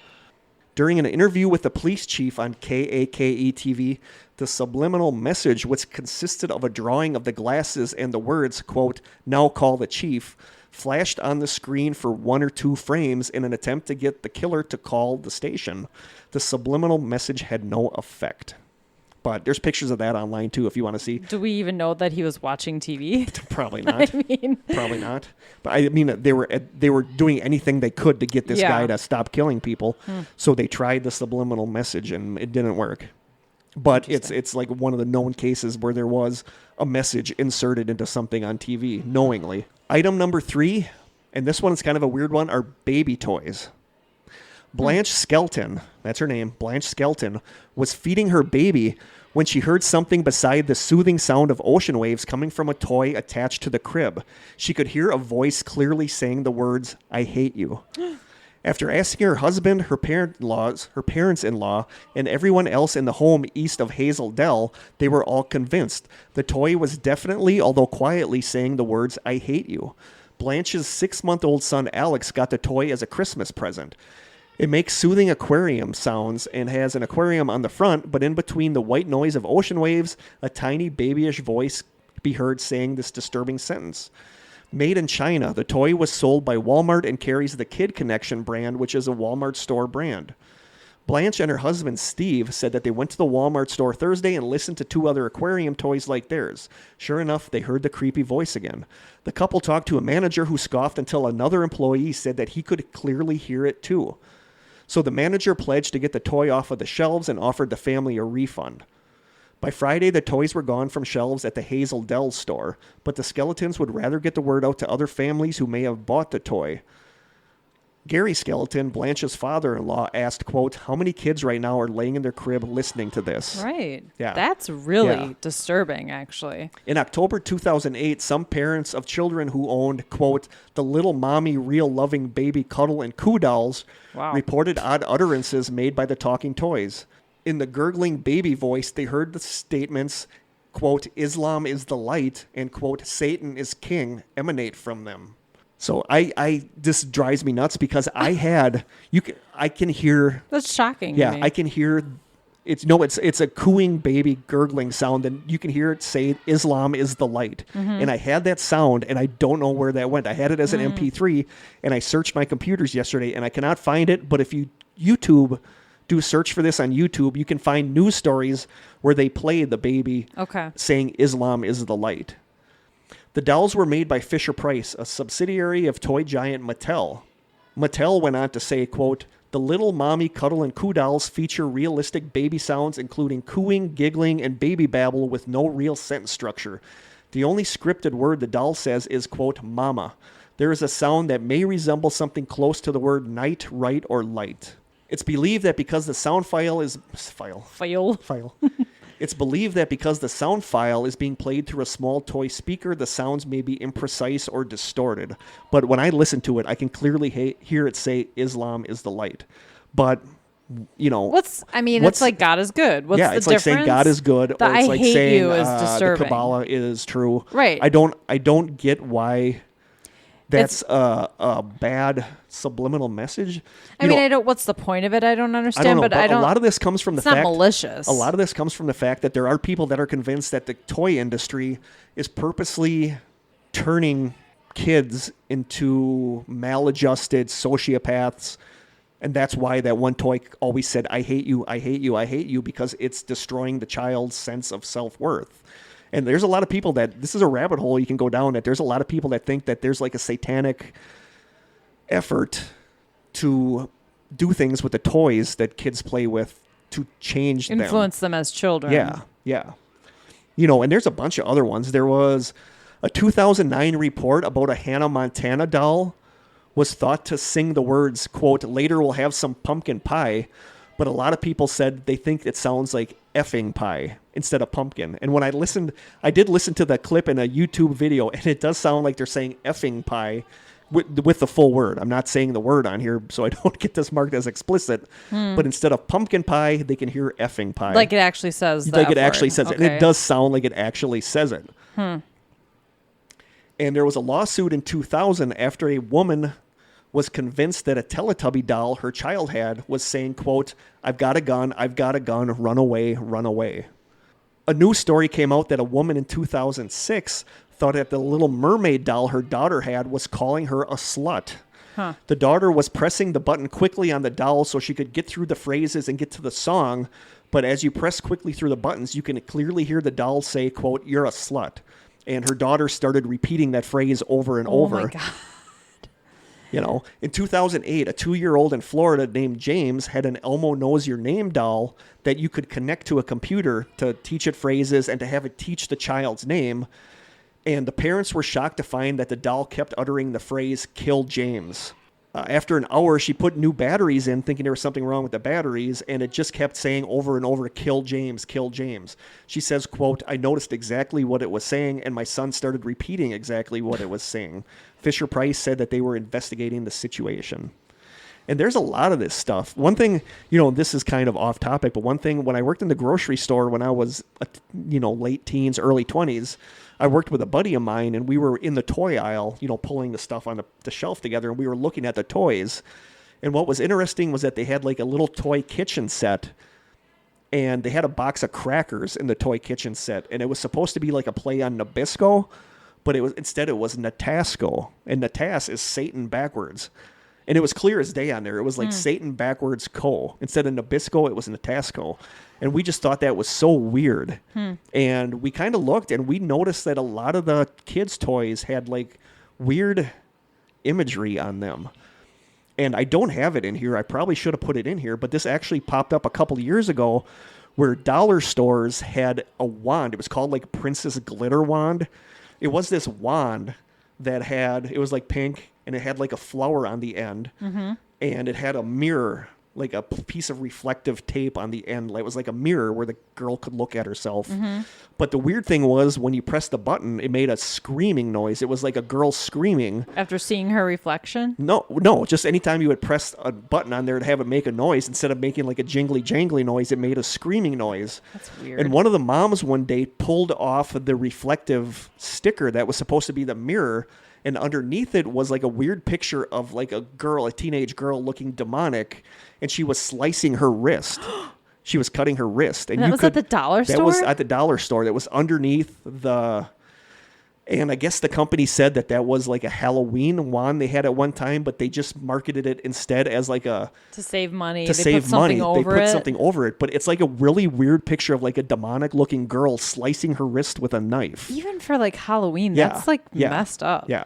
S1: During an interview with the police chief on KAKE TV, the subliminal message, which consisted of a drawing of the glasses and the words, quote, "Now call the chief," flashed on the screen for 1 or 2 frames in an attempt to get the killer to call the station. The subliminal message had no effect. But there's pictures of that online, too, if you want to see.
S2: Do we even know that he was watching TV?
S1: Probably not. Probably not. But I mean, they were doing anything they could to get this guy to stop killing people. So they tried the subliminal message, and it didn't work. But it's like one of the known cases where there was a message inserted into something on TV, knowingly. Item number 3, and this one is kind of a weird one, are baby toys. Blanche Skelton, that's her name, Blanche Skelton, was feeding her baby when she heard something beside the soothing sound of ocean waves coming from a toy attached to the crib. She could hear a voice clearly saying the words, "I hate you." After asking her husband, her parents-in-law, and everyone else in the home east of Hazel Dell, they were all convinced. The toy was definitely, although quietly, saying the words, "I hate you." Blanche's 6-month-old son, Alex, got the toy as a Christmas present. It makes soothing aquarium sounds and has an aquarium on the front, but in between the white noise of ocean waves, a tiny babyish voice be heard saying this disturbing sentence. Made in China, the toy was sold by Walmart and carries the Kid Connection brand, which is a Walmart store brand. Blanche and her husband, Steve, said that they went to the Walmart store Thursday and listened to 2 other aquarium toys like theirs. Sure enough, they heard the creepy voice again. The couple talked to a manager who scoffed until another employee said that he could clearly hear it too. So the manager pledged to get the toy off of the shelves and offered the family a refund. By Friday, the toys were gone from shelves at the Hazel Dell store, but the Skeletons would rather get the word out to other families who may have bought the toy. Gary Skeleton, Blanche's father-in-law, asked, quote, "How many kids right now are laying in their crib listening to this?"
S2: Right.
S1: Yeah.
S2: That's really disturbing, actually.
S1: In October 2008, some parents of children who owned, quote, "the little mommy real loving baby cuddle and coo dolls," reported odd utterances made by the talking toys. In the gurgling baby voice, they heard the statements, quote, "Islam is the light," and, quote, "Satan is king," emanate from them. So this drives me nuts because I can hear.
S2: That's shocking.
S1: Yeah,
S2: to me.
S1: I can hear. It's a cooing baby gurgling sound, and you can hear it say, "Islam is the light." And I had that sound, and I don't know where that went. I had it as an MP3, and I searched my computers yesterday, and I cannot find it. But if you do search for this on YouTube, you can find news stories where they play the baby saying, "Islam is the light." The dolls were made by Fisher-Price, a subsidiary of toy giant Mattel. Mattel went on to say, quote, "The little mommy cuddle and coo dolls feature realistic baby sounds, including cooing, giggling, and baby babble with no real sentence structure. The only scripted word the doll says is, quote, mama. There is a sound that may resemble something close to the word night, right, or light. It's believed that because the sound file is... It's believed that because the sound file is being played through a small toy speaker, the sounds may be imprecise or distorted. But when I listen to it, I can clearly hear it say, Islam is the light. But, you know...
S2: it's like God is good. What's the difference?
S1: It's like saying God is good.
S2: The
S1: or it's
S2: I
S1: like
S2: hate
S1: saying
S2: you is disturbing.
S1: The Kabbalah is true.
S2: Right.
S1: I don't get why... That's a bad subliminal message.
S2: What's the point of it? I don't understand.
S1: But a lot of this comes from the fact...
S2: It's not malicious.
S1: A lot of this comes from the fact that there are people that are convinced that the toy industry is purposely turning kids into maladjusted sociopaths. And that's why that one toy always said, I hate you, I hate you, I hate you, because it's destroying the child's sense of self-worth. And there's a lot of people that, this is a rabbit hole you can go down, that there's a lot of people that think that there's like a satanic effort to do things with the toys that kids play with to change
S2: Influence them as children.
S1: Yeah. And there's a bunch of other ones. There was A 2009 report about a Hannah Montana doll was thought to sing the words, quote, "Later we'll have some pumpkin pie," but a lot of people said they think it sounds like effing pie instead of pumpkin. And when I did listen to the clip in a YouTube video, and it does sound like they're saying effing pie with the full word. I'm not saying the word on here, so I don't get this marked as explicit. But instead of pumpkin pie, they can hear effing pie.
S2: Like it actually says that.
S1: Like it actually says it. And it does sound like it actually says it. And there was a lawsuit in 2000 after a woman was convinced that a Teletubby doll her child had was saying, quote, I've got a gun, run away, run away. A news story came out that a woman in 2006 thought that the Little Mermaid doll her daughter had was calling her a slut. The daughter was pressing the button quickly on the doll so she could get through the phrases and get to the song, but as you press quickly through the buttons, you can clearly hear the doll say, quote, "You're a slut." And her daughter started repeating that phrase over and over.
S2: Oh my God.
S1: You know, in 2008, a 2-year-old in Florida named James had an Elmo Knows Your Name doll that you could connect to a computer to teach it phrases and to have it teach the child's name. And the parents were shocked to find that the doll kept uttering the phrase, "Kill James." After an hour, she put new batteries in, thinking there was something wrong with the batteries, and it just kept saying over and over, "Kill James, kill James." She says, quote, "I noticed exactly what it was saying, and my son started repeating exactly what it was saying." Fisher Price said that they were investigating the situation. And there's a lot of this stuff. One thing, this is kind of off topic, but one thing, when I worked in the grocery store when I was, late teens, early 20s, I worked with a buddy of mine, and we were in the toy aisle, pulling the stuff on the shelf together, and we were looking at the toys. And what was interesting was that they had like a little toy kitchen set, and they had a box of crackers in the toy kitchen set, and it was supposed to be like a play on Nabisco, but it was Natasco, and Natas is Satan backwards. And it was clear as day on there. It was like Satan backwards Co. Instead of Nabisco, it was Natasco. And we just thought that was so weird. And we kind of looked, and we noticed that a lot of the kids' toys had like weird imagery on them. And I don't have it in here. I probably should have put it in here, but this actually popped up a couple of years ago where dollar stores had a wand. It was called like Princess Glitter Wand. It was this wand that it was like pink, and it had like a flower on the end, and it had a mirror, like a piece of reflective tape on the end. It was like a mirror where the girl could look at herself. But the weird thing was when you pressed the button, it made a screaming noise. It was like a girl screaming.
S2: After seeing her reflection?
S1: No, just anytime you would press a button on there to have it make a noise, instead of making like a jingly noise, it made a screaming noise.
S2: That's weird.
S1: And one of the moms one day pulled off the reflective sticker that was supposed to be the mirror, and underneath it was like a weird picture of like a teenage girl looking demonic, and she was slicing her wrist. She was cutting her wrist.
S2: And that was at the dollar store?
S1: That was at the dollar store. That was underneath and I guess the company said that was like a Halloween wand they had at one time, but they just marketed it instead as like to
S2: save money.
S1: They put something over it, but it's like a really weird picture of like a demonic looking girl slicing her wrist with a knife.
S2: Even for like Halloween, that's like messed up.
S1: Yeah.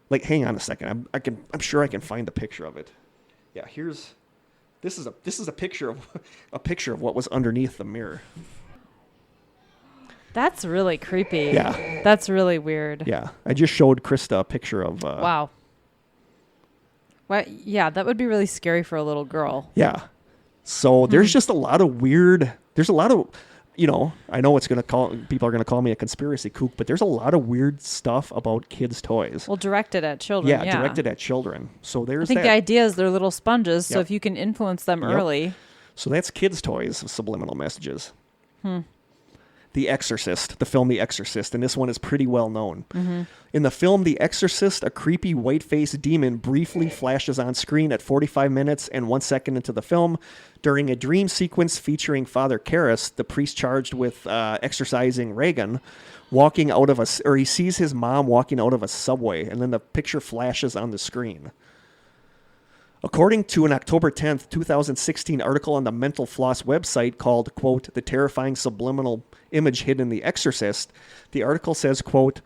S1: Like, hang on a second. I'm sure I can find a picture of it. Yeah, this is a picture of what was underneath the mirror.
S2: That's really creepy.
S1: Yeah.
S2: That's really weird.
S1: Yeah. I just showed Krista a picture of...
S2: wow. Well, yeah, that would be really scary for a little girl.
S1: Yeah. So there's just a lot of weird... There's a lot of... I know people are going to call me a conspiracy kook, but there's a lot of weird stuff about kids' toys.
S2: Well, directed at children.
S1: Yeah, directed at children. So there's that.
S2: I think the idea is they're little sponges, so if you can influence them early...
S1: So that's kids' toys, subliminal messages. The Exorcist, the film The Exorcist, and this one is pretty well known. In the film The Exorcist, a creepy white-faced demon briefly flashes on screen at 45 minutes and 1 second into the film during a dream sequence featuring Father Karras, the priest charged with exorcising Reagan, he sees his mom walking out of a subway, and then the picture flashes on the screen. According to an October 10th, 2016 article on the Mental Floss website called, quote, "The Terrifying Subliminal Image Hidden in The Exorcist," the article says, quote,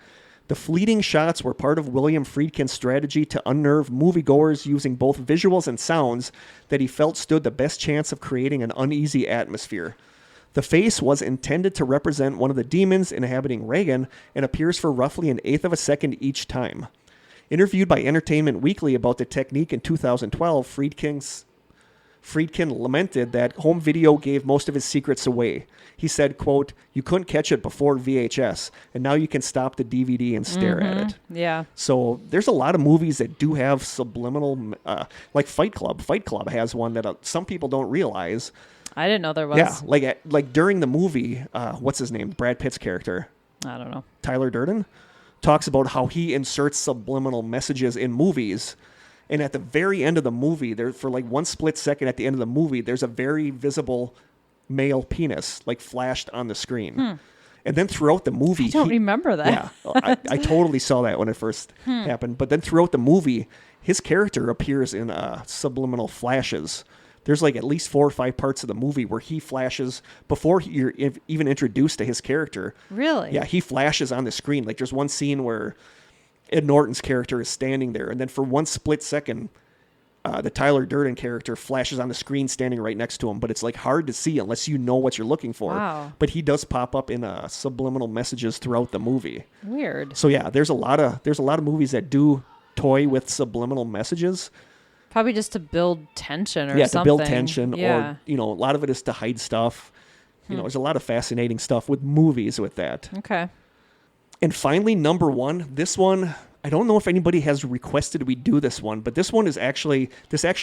S1: "The fleeting shots were part of William Friedkin's strategy to unnerve moviegoers using both visuals and sounds that he felt stood the best chance of creating an uneasy atmosphere. The face was intended to represent one of the demons inhabiting Reagan and appears for roughly an eighth of a second each time. Interviewed by Entertainment Weekly about the technique in 2012, Friedkin lamented that home video gave most of his secrets away. He said, quote, "You couldn't catch it before VHS, and now you can stop the DVD and stare at it."
S2: Yeah.
S1: So there's a lot of movies that do have subliminal, like Fight Club. Fight Club has one that some people don't realize.
S2: I didn't know there was.
S1: Yeah, like during the movie, what's his name? Brad Pitt's character.
S2: I don't know.
S1: Tyler Durden talks about how he inserts subliminal messages in movies. And at the very end of the movie, for like one split second at the end of the movie, there's a very visible male penis like flashed on the screen. And then throughout the movie...
S2: I don't remember that.
S1: Yeah, I totally saw that when it first happened. But then throughout the movie, his character appears in subliminal flashes. There's like at least 4 or 5 parts of the movie where he flashes before you're even introduced to his character.
S2: Really?
S1: Yeah, he flashes on the screen. Like there's one scene where Ed Norton's character is standing there, and then for one split second, the Tyler Durden character flashes on the screen standing right next to him, but it's like hard to see unless you know what you're looking for.
S2: Wow.
S1: But he does pop up in subliminal messages throughout the movie.
S2: Weird.
S1: So yeah, there's a lot of movies that do toy with subliminal messages.
S2: Probably just to build tension or something.
S1: Yeah, to build tension,
S2: yeah.
S1: or a lot of it is to hide stuff. There's a lot of fascinating stuff with movies with that.
S2: Okay.
S1: And finally, number 1, this one, I don't know if anybody has requested we do this one, but this actually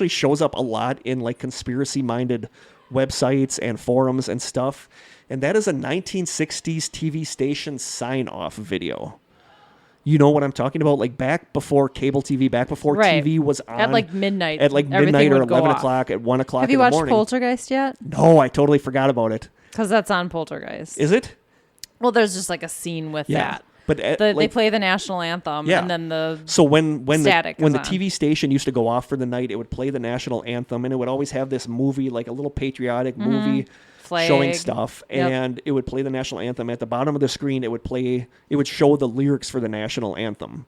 S1: shows up a lot in like conspiracy-minded websites and forums and stuff. And that is a 1960s TV station sign-off video. You know what I'm talking about? Like back before cable TV, back before
S2: right.
S1: TV was on.
S2: At like midnight.
S1: At like midnight or 11 o'clock, at 1 o'clock in the morning.
S2: Have you watched Poltergeist yet?
S1: No, I totally forgot about it.
S2: Because that's on Poltergeist.
S1: Is it?
S2: Well, there's just like a scene with that.
S1: But
S2: they play the national anthem, and then the
S1: when the
S2: on.
S1: TV station used to go off for the night, it would play the national anthem, and it would always have this movie, like a little patriotic movie
S2: Flag.
S1: showing stuff, and it would play the national anthem. At the bottom of the screen, it would show the lyrics for the national anthem.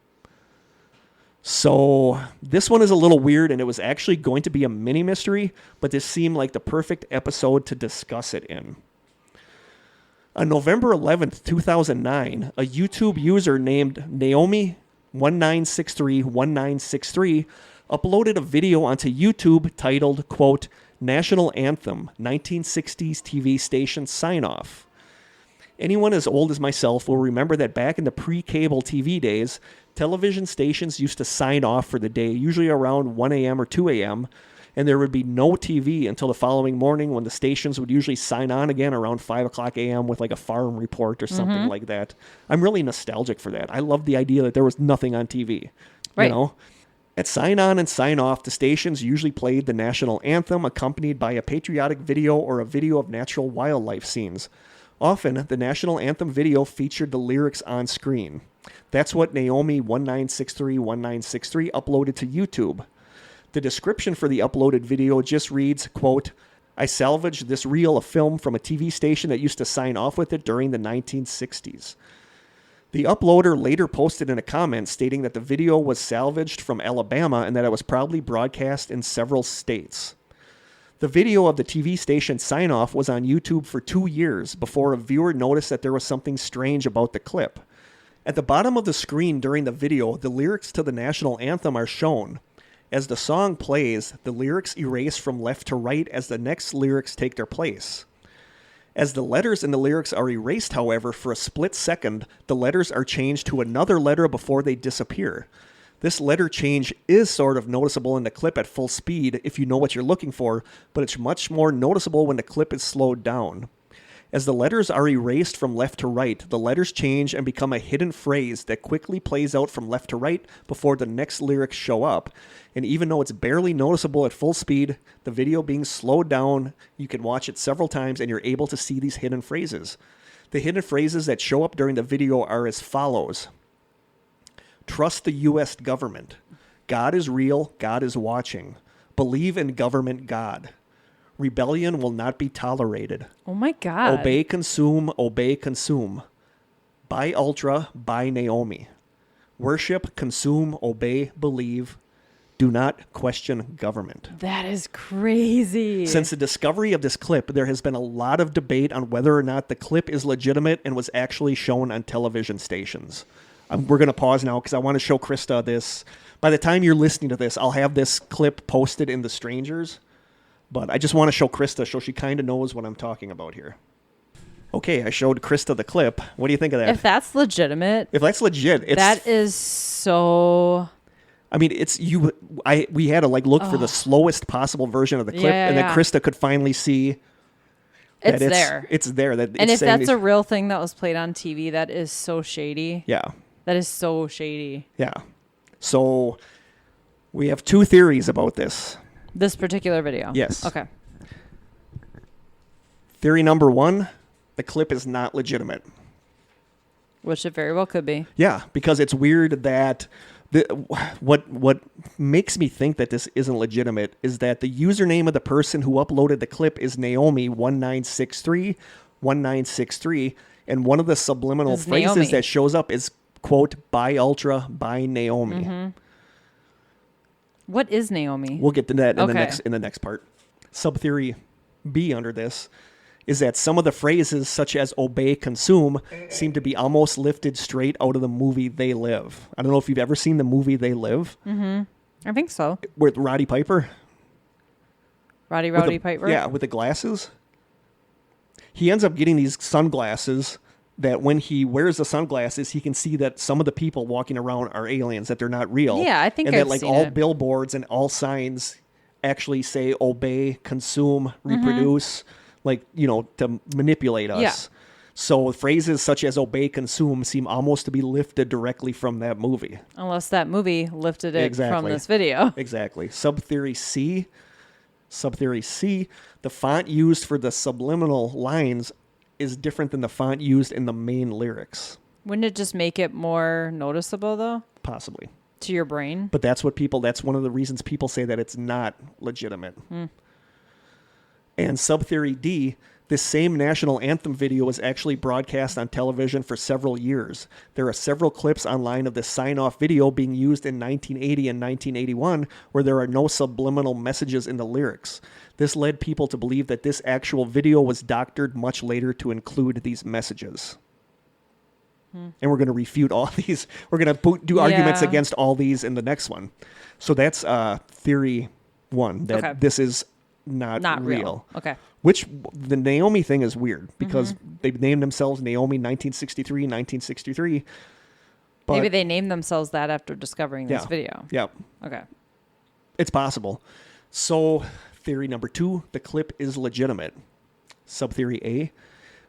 S1: So this one is a little weird, and it was actually going to be a mini mystery, but this seemed like the perfect episode to discuss it in. On November 11th, 2009, a YouTube user named Naomi19631963 uploaded a video onto YouTube titled, quote, "National Anthem, 1960s TV Station Sign-Off." Anyone as old as myself will remember that back in the pre-cable TV days, television stations used to sign off for the day, usually around 1 a.m. or 2 a.m., and there would be no TV until the following morning when the stations would usually sign on again around 5 o'clock a.m. with like a farm report or something like that. I'm really nostalgic for that. I love the idea that there was nothing on TV.
S2: Right.
S1: You know? At sign on and sign off, the stations usually played the national anthem accompanied by a patriotic video or a video of natural wildlife scenes. Often, the national anthem video featured the lyrics on screen. That's what Naomi19631963 uploaded to YouTube. The description for the uploaded video just reads, quote, "I salvaged this reel of film from a TV station that used to sign off with it during the 1960s. The uploader later posted in a comment stating that the video was salvaged from Alabama and that it was probably broadcast in several states. The video of the TV station sign-off was on YouTube for 2 years before a viewer noticed that there was something strange about the clip. At the bottom of the screen during the video, the lyrics to the national anthem are shown. As the song plays, the lyrics erase from left to right as the next lyrics take their place. As the letters in the lyrics are erased, however, for a split second, the letters are changed to another letter before they disappear. This letter change is sort of noticeable in the clip at full speed if you know what you're looking for, but it's much more noticeable when the clip is slowed down. As the letters are erased from left to right, the letters change and become a hidden phrase that quickly plays out from left to right before the next lyrics show up. And even though it's barely noticeable at full speed, the video being slowed down, you can watch it several times and you're able to see these hidden phrases. The hidden phrases that show up during the video are as follows. Trust the U.S. government. God is real. God is watching. Believe in government God. Rebellion will not be tolerated.
S2: Oh my God.
S1: Obey, consume, obey, consume. Buy Ultra, buy Naomi. Worship, consume, obey, believe. Do not question government.
S2: That is crazy.
S1: Since the discovery of this clip, there has been a lot of debate on whether or not the clip is legitimate and was actually shown on television stations. We're going to pause now because I want to show Krista this. By the time you're listening to this, I'll have this clip posted in the Strangers. But I just want to show Krista so she kind of knows what I'm talking about here. Okay, I showed Krista the clip. What do you think of that?
S2: If that's legitimate.
S1: If that's legit, it's...
S2: That is so...
S1: I mean, we had to look for the slowest possible version of the clip, and then Krista could finally see that
S2: it's there.
S1: It's there.
S2: And if that's a real thing that was played on TV, that is so shady.
S1: Yeah.
S2: That is so shady.
S1: Yeah. So we have two theories about this.
S2: This particular video?
S1: Yes.
S2: Okay.
S1: Theory number one, the clip is not legitimate.
S2: Which it very well could be.
S1: Yeah, because it's weird that... What makes me think that this isn't legitimate is that the username of the person who uploaded the clip is Naomi1963, and one of the subliminal phrases
S2: Naomi.
S1: that shows up is, quote, by Ultra, by Naomi.
S2: Mm-hmm. What is Naomi?
S1: We'll get to that in the next part. Sub-theory B under this is that some of the phrases, such as obey, consume, seem to be almost lifted straight out of the movie They Live. I don't know if you've ever seen the movie They Live.
S2: Mm-hmm. I think so.
S1: With Roddy Piper.
S2: Roddy Piper?
S1: Yeah, with the glasses. He ends up getting these sunglasses that when he wears the sunglasses, he can see that some of the people walking around are aliens, that they're not real.
S2: Yeah, I think
S1: I've
S2: seen
S1: seen all
S2: it.
S1: billboards and all signs actually say obey, consume, reproduce. To manipulate us.
S2: Yeah.
S1: So phrases such as obey, consume seem almost to be lifted directly from that movie.
S2: Unless that movie lifted it from this video.
S1: Exactly. Sub-theory C, the font used for the subliminal lines is different than the font used in the main lyrics.
S2: Wouldn't it just make it more noticeable, though?
S1: Possibly.
S2: To your brain?
S1: But that's one of the reasons people say that it's not legitimate. And sub-theory D, this same national anthem video was actually broadcast on television for several years. There are several clips online of this sign-off video being used in 1980 and 1981 where there are no subliminal messages in the lyrics. This led people to believe that this actual video was doctored much later to include these messages. And we're going to refute all these. We're going to do arguments against all these in the next one. So that's theory one, that this is not real.
S2: Okay.
S1: Which the Naomi thing is weird because they've named themselves Naomi 1963. But
S2: maybe they named themselves that after discovering this video.
S1: Yeah.
S2: Okay.
S1: It's possible. So theory number two, the clip is legitimate. Sub-theory A,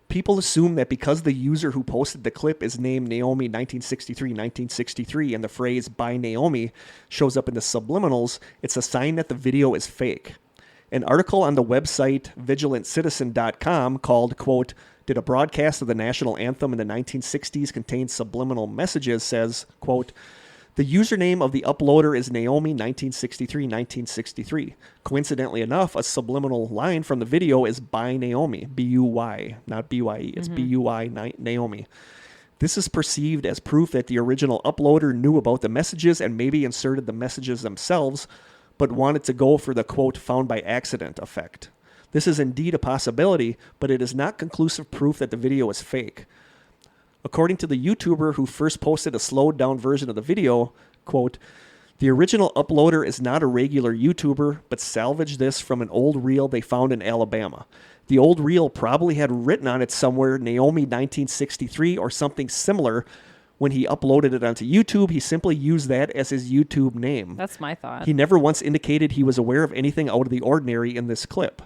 S1: people assume that because the user who posted the clip is named Naomi 1963 and the phrase by Naomi shows up in the subliminals, it's a sign that the video is fake. An article on the website vigilantcitizen.com called, quote, did a broadcast of the national anthem in the 1960s contain subliminal messages says, quote, the username of the uploader is Naomi 1963. Coincidentally enough, a subliminal line from the video is by Naomi, B-U-Y, not B-Y-E, it's B-U-I, Naomi. This is perceived as proof that the original uploader knew about the messages and maybe inserted the messages themselves, but wanted to go for the, quote, found by accident effect. This is indeed a possibility, but it is not conclusive proof that the video is fake. According to the YouTuber who first posted a slowed down version of the video, quote, the original uploader is not a regular YouTuber, but salvaged this from an old reel they found in Alabama. The old reel probably had written on it somewhere Naomi 1963 or something similar. When he uploaded it onto YouTube, he simply used that as his YouTube name.
S2: That's my thought.
S1: He never once indicated he was aware of anything out of the ordinary in this clip.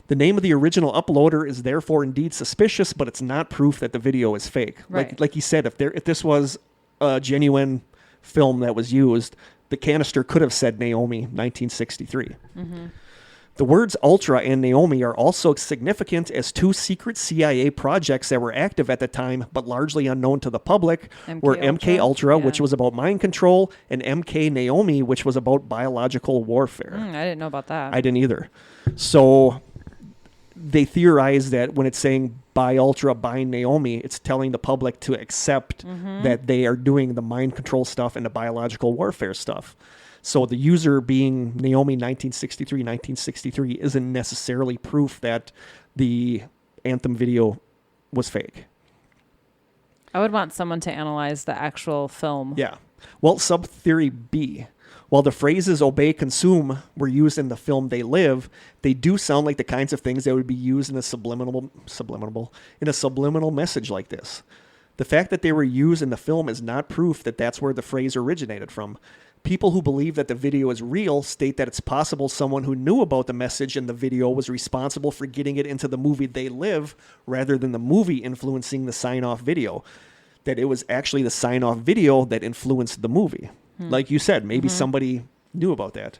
S1: The name of the original uploader is therefore indeed suspicious, but it's not proof that the video is fake.
S2: Right.
S1: Like you said, if this was a genuine film that was used, the canister could have said Naomi 1963. The words Ultra and Naomi are also significant as two secret CIA projects that were active at the time but largely unknown to the public were MK Ultra, which was about mind control, and MK Naomi, which was about biological warfare.
S2: I didn't know about that.
S1: I didn't either. So they theorize that when it's saying by Ultra, by Naomi, it's telling the public to accept that they are doing the mind control stuff and the biological warfare stuff. So the user being Naomi 1963 isn't necessarily proof that the Anthem video was fake.
S2: I would want someone to analyze the actual film.
S1: Yeah. Well, sub-theory B. While the phrases obey, consume were used in the film They Live, they do sound like the kinds of things that would be used in a subliminal message like this. The fact that they were used in the film is not proof that that's where the phrase originated from. People who believe that the video is real state that it's possible someone who knew about the message in the video was responsible for getting it into the movie They Live rather than the movie influencing the sign-off video. That it was actually the sign-off video that influenced the movie. Like you said, maybe somebody knew about that.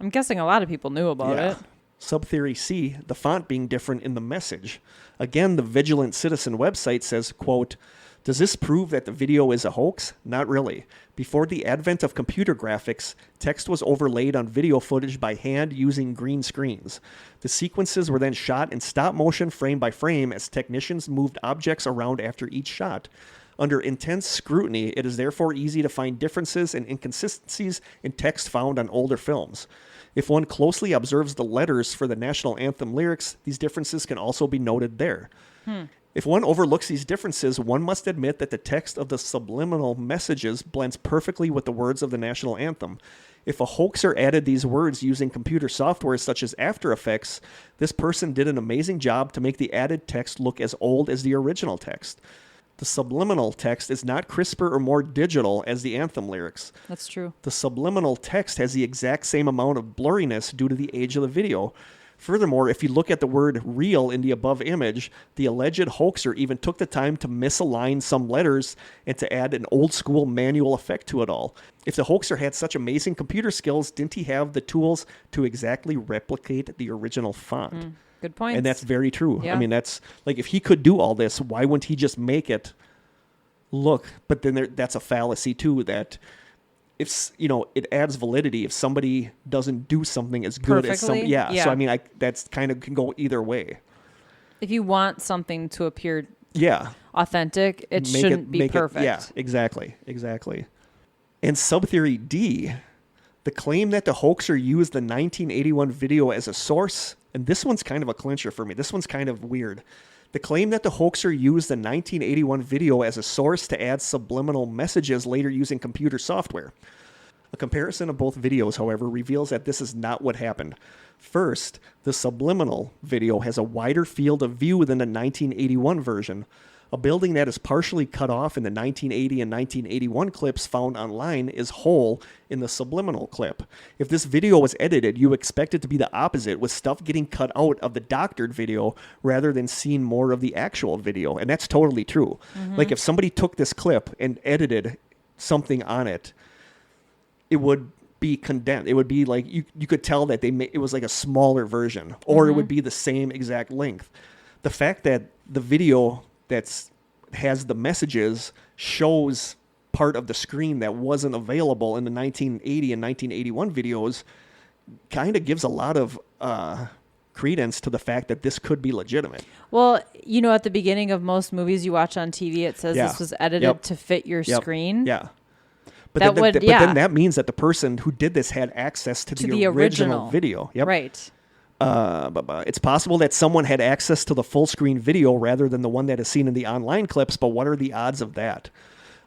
S2: I'm guessing a lot of people knew about it.
S1: Subtheory C, the font being different in the message. Again, the Vigilant Citizen website says, quote, does this prove that the video is a hoax? Not really. Before the advent of computer graphics, text was overlaid on video footage by hand using green screens. The sequences were then shot in stop motion frame by frame as technicians moved objects around after each shot. Under intense scrutiny, it is therefore easy to find differences and inconsistencies in text found on older films. If one closely observes the letters for the national anthem lyrics, these differences can also be noted there. If one overlooks these differences, one must admit that the text of the subliminal messages blends perfectly with the words of the national anthem. If a hoaxer added these words using computer software such as After Effects, this person did an amazing job to make the added text look as old as the original text. The subliminal text is not crisper or more digital as the anthem lyrics.
S2: That's true.
S1: The subliminal text has the exact same amount of blurriness due to the age of the video. Furthermore, if you look at the word real in the above image, the alleged hoaxer even took the time to misalign some letters and to add an old school manual effect to it all. If the hoaxer had such amazing computer skills, didn't he have the tools to exactly replicate the original font?
S2: Good point.
S1: And that's very true.
S2: Yeah.
S1: I mean, that's like, if he could do all this, why wouldn't he just make it look? But then that's a fallacy too, that if, it adds validity if somebody doesn't do something as good as
S2: Perfectly?
S1: So I mean, that's kind of can go either way.
S2: If you want something to appear authentic, it
S1: Make
S2: shouldn't be perfect.
S1: Yeah, exactly. And subtheory D, the claim that the hoaxer used the 1981 video as a source, and this one's kind of a clincher for me. This one's kind of weird. The claim that the hoaxer used the 1981 video as a source to add subliminal messages later using computer software. A comparison of both videos, however, reveals that this is not what happened. First, the subliminal video has a wider field of view than the 1981 version. A building that is partially cut off in the 1980 and 1981 clips found online is whole in the subliminal clip. If this video was edited, you expect it to be the opposite, with stuff getting cut out of the doctored video rather than seeing more of the actual video. And that's totally true. Like, if somebody took this clip and edited something on it, it would be condensed. It would be like, you could tell that it was like a smaller version, or it would be the same exact length. The fact that the video has the messages shows part of the screen that wasn't available in the 1980 and 1981 videos kind of gives a lot of credence to the fact that this could be legitimate.
S2: Well, at the beginning of most movies you watch on TV, it says this was edited to fit your screen.
S1: Yeah. But then that means that the person who did this had access to the original video. Yep.
S2: Right.
S1: It's possible that someone had access to the full screen video rather than the one that is seen in the online clips, but what are the odds of that?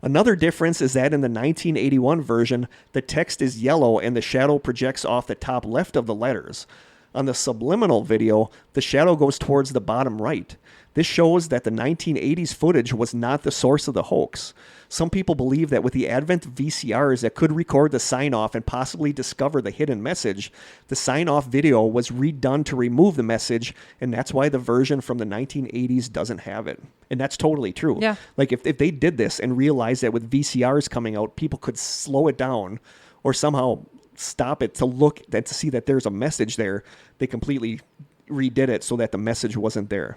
S1: Another difference is that in the 1981 version, the text is yellow and the shadow projects off the top left of the letters. On the subliminal video, the shadow goes towards the bottom right. This shows that the 1980s footage was not the source of the hoax. Some people believe that with the advent of VCRs that could record the sign-off and possibly discover the hidden message, the sign-off video was redone to remove the message, and that's why the version from the 1980s doesn't have it. And that's totally true.
S2: Yeah.
S1: Like, if they did this and realized that with VCRs coming out, people could slow it down or somehow stop it to look and to see that there's a message there, they completely redid it so that the message wasn't there.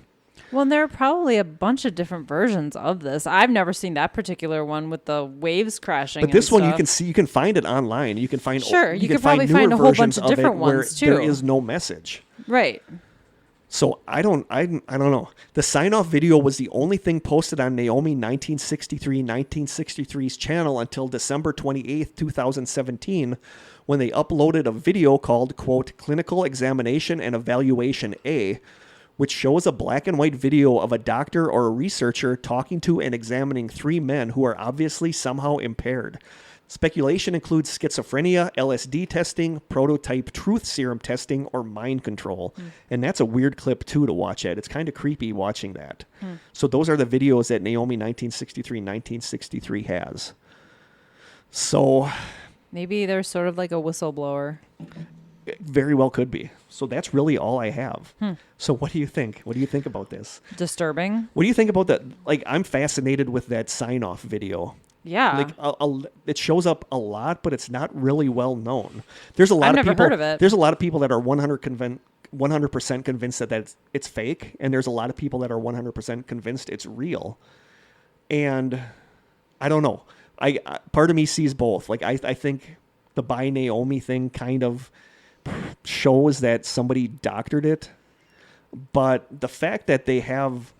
S2: Well, and there are probably a bunch of different versions of this. I've never seen that particular one with the waves crashing.
S1: But this one you can find it online. You can find
S2: you could probably find a whole bunch of different ones too.
S1: There is no message.
S2: Right.
S1: So I don't know. The sign-off video was the only thing posted on Naomi 1963's channel until December 28th, 2017, when they uploaded a video called, quote, Clinical Examination and Evaluation A, which shows a black and white video of a doctor or a researcher talking to and examining 3 men who are obviously somehow impaired. Speculation includes schizophrenia, LSD testing, prototype truth serum testing, or mind control. And that's a weird clip, too, to watch at. It's kind of creepy watching that. So those are the videos that Naomi 1963 has. So
S2: maybe they're sort of like a whistleblower.
S1: It very well could be. So that's really all I have. So what do you think? What do you think about this?
S2: Disturbing.
S1: What do you think about that? Like, I'm fascinated with that sign-off video.
S2: Yeah.
S1: Like it shows up a lot, but it's not really well known. There's a lot
S2: I've
S1: of
S2: never
S1: people.
S2: heard of it.
S1: There's a lot of people that are 100% convinced that it's fake, and there's a lot of people that are 100% convinced it's real. And I don't know. I part of me sees both. Like I think the By Naomi thing kind of shows that somebody doctored it, but the fact that they have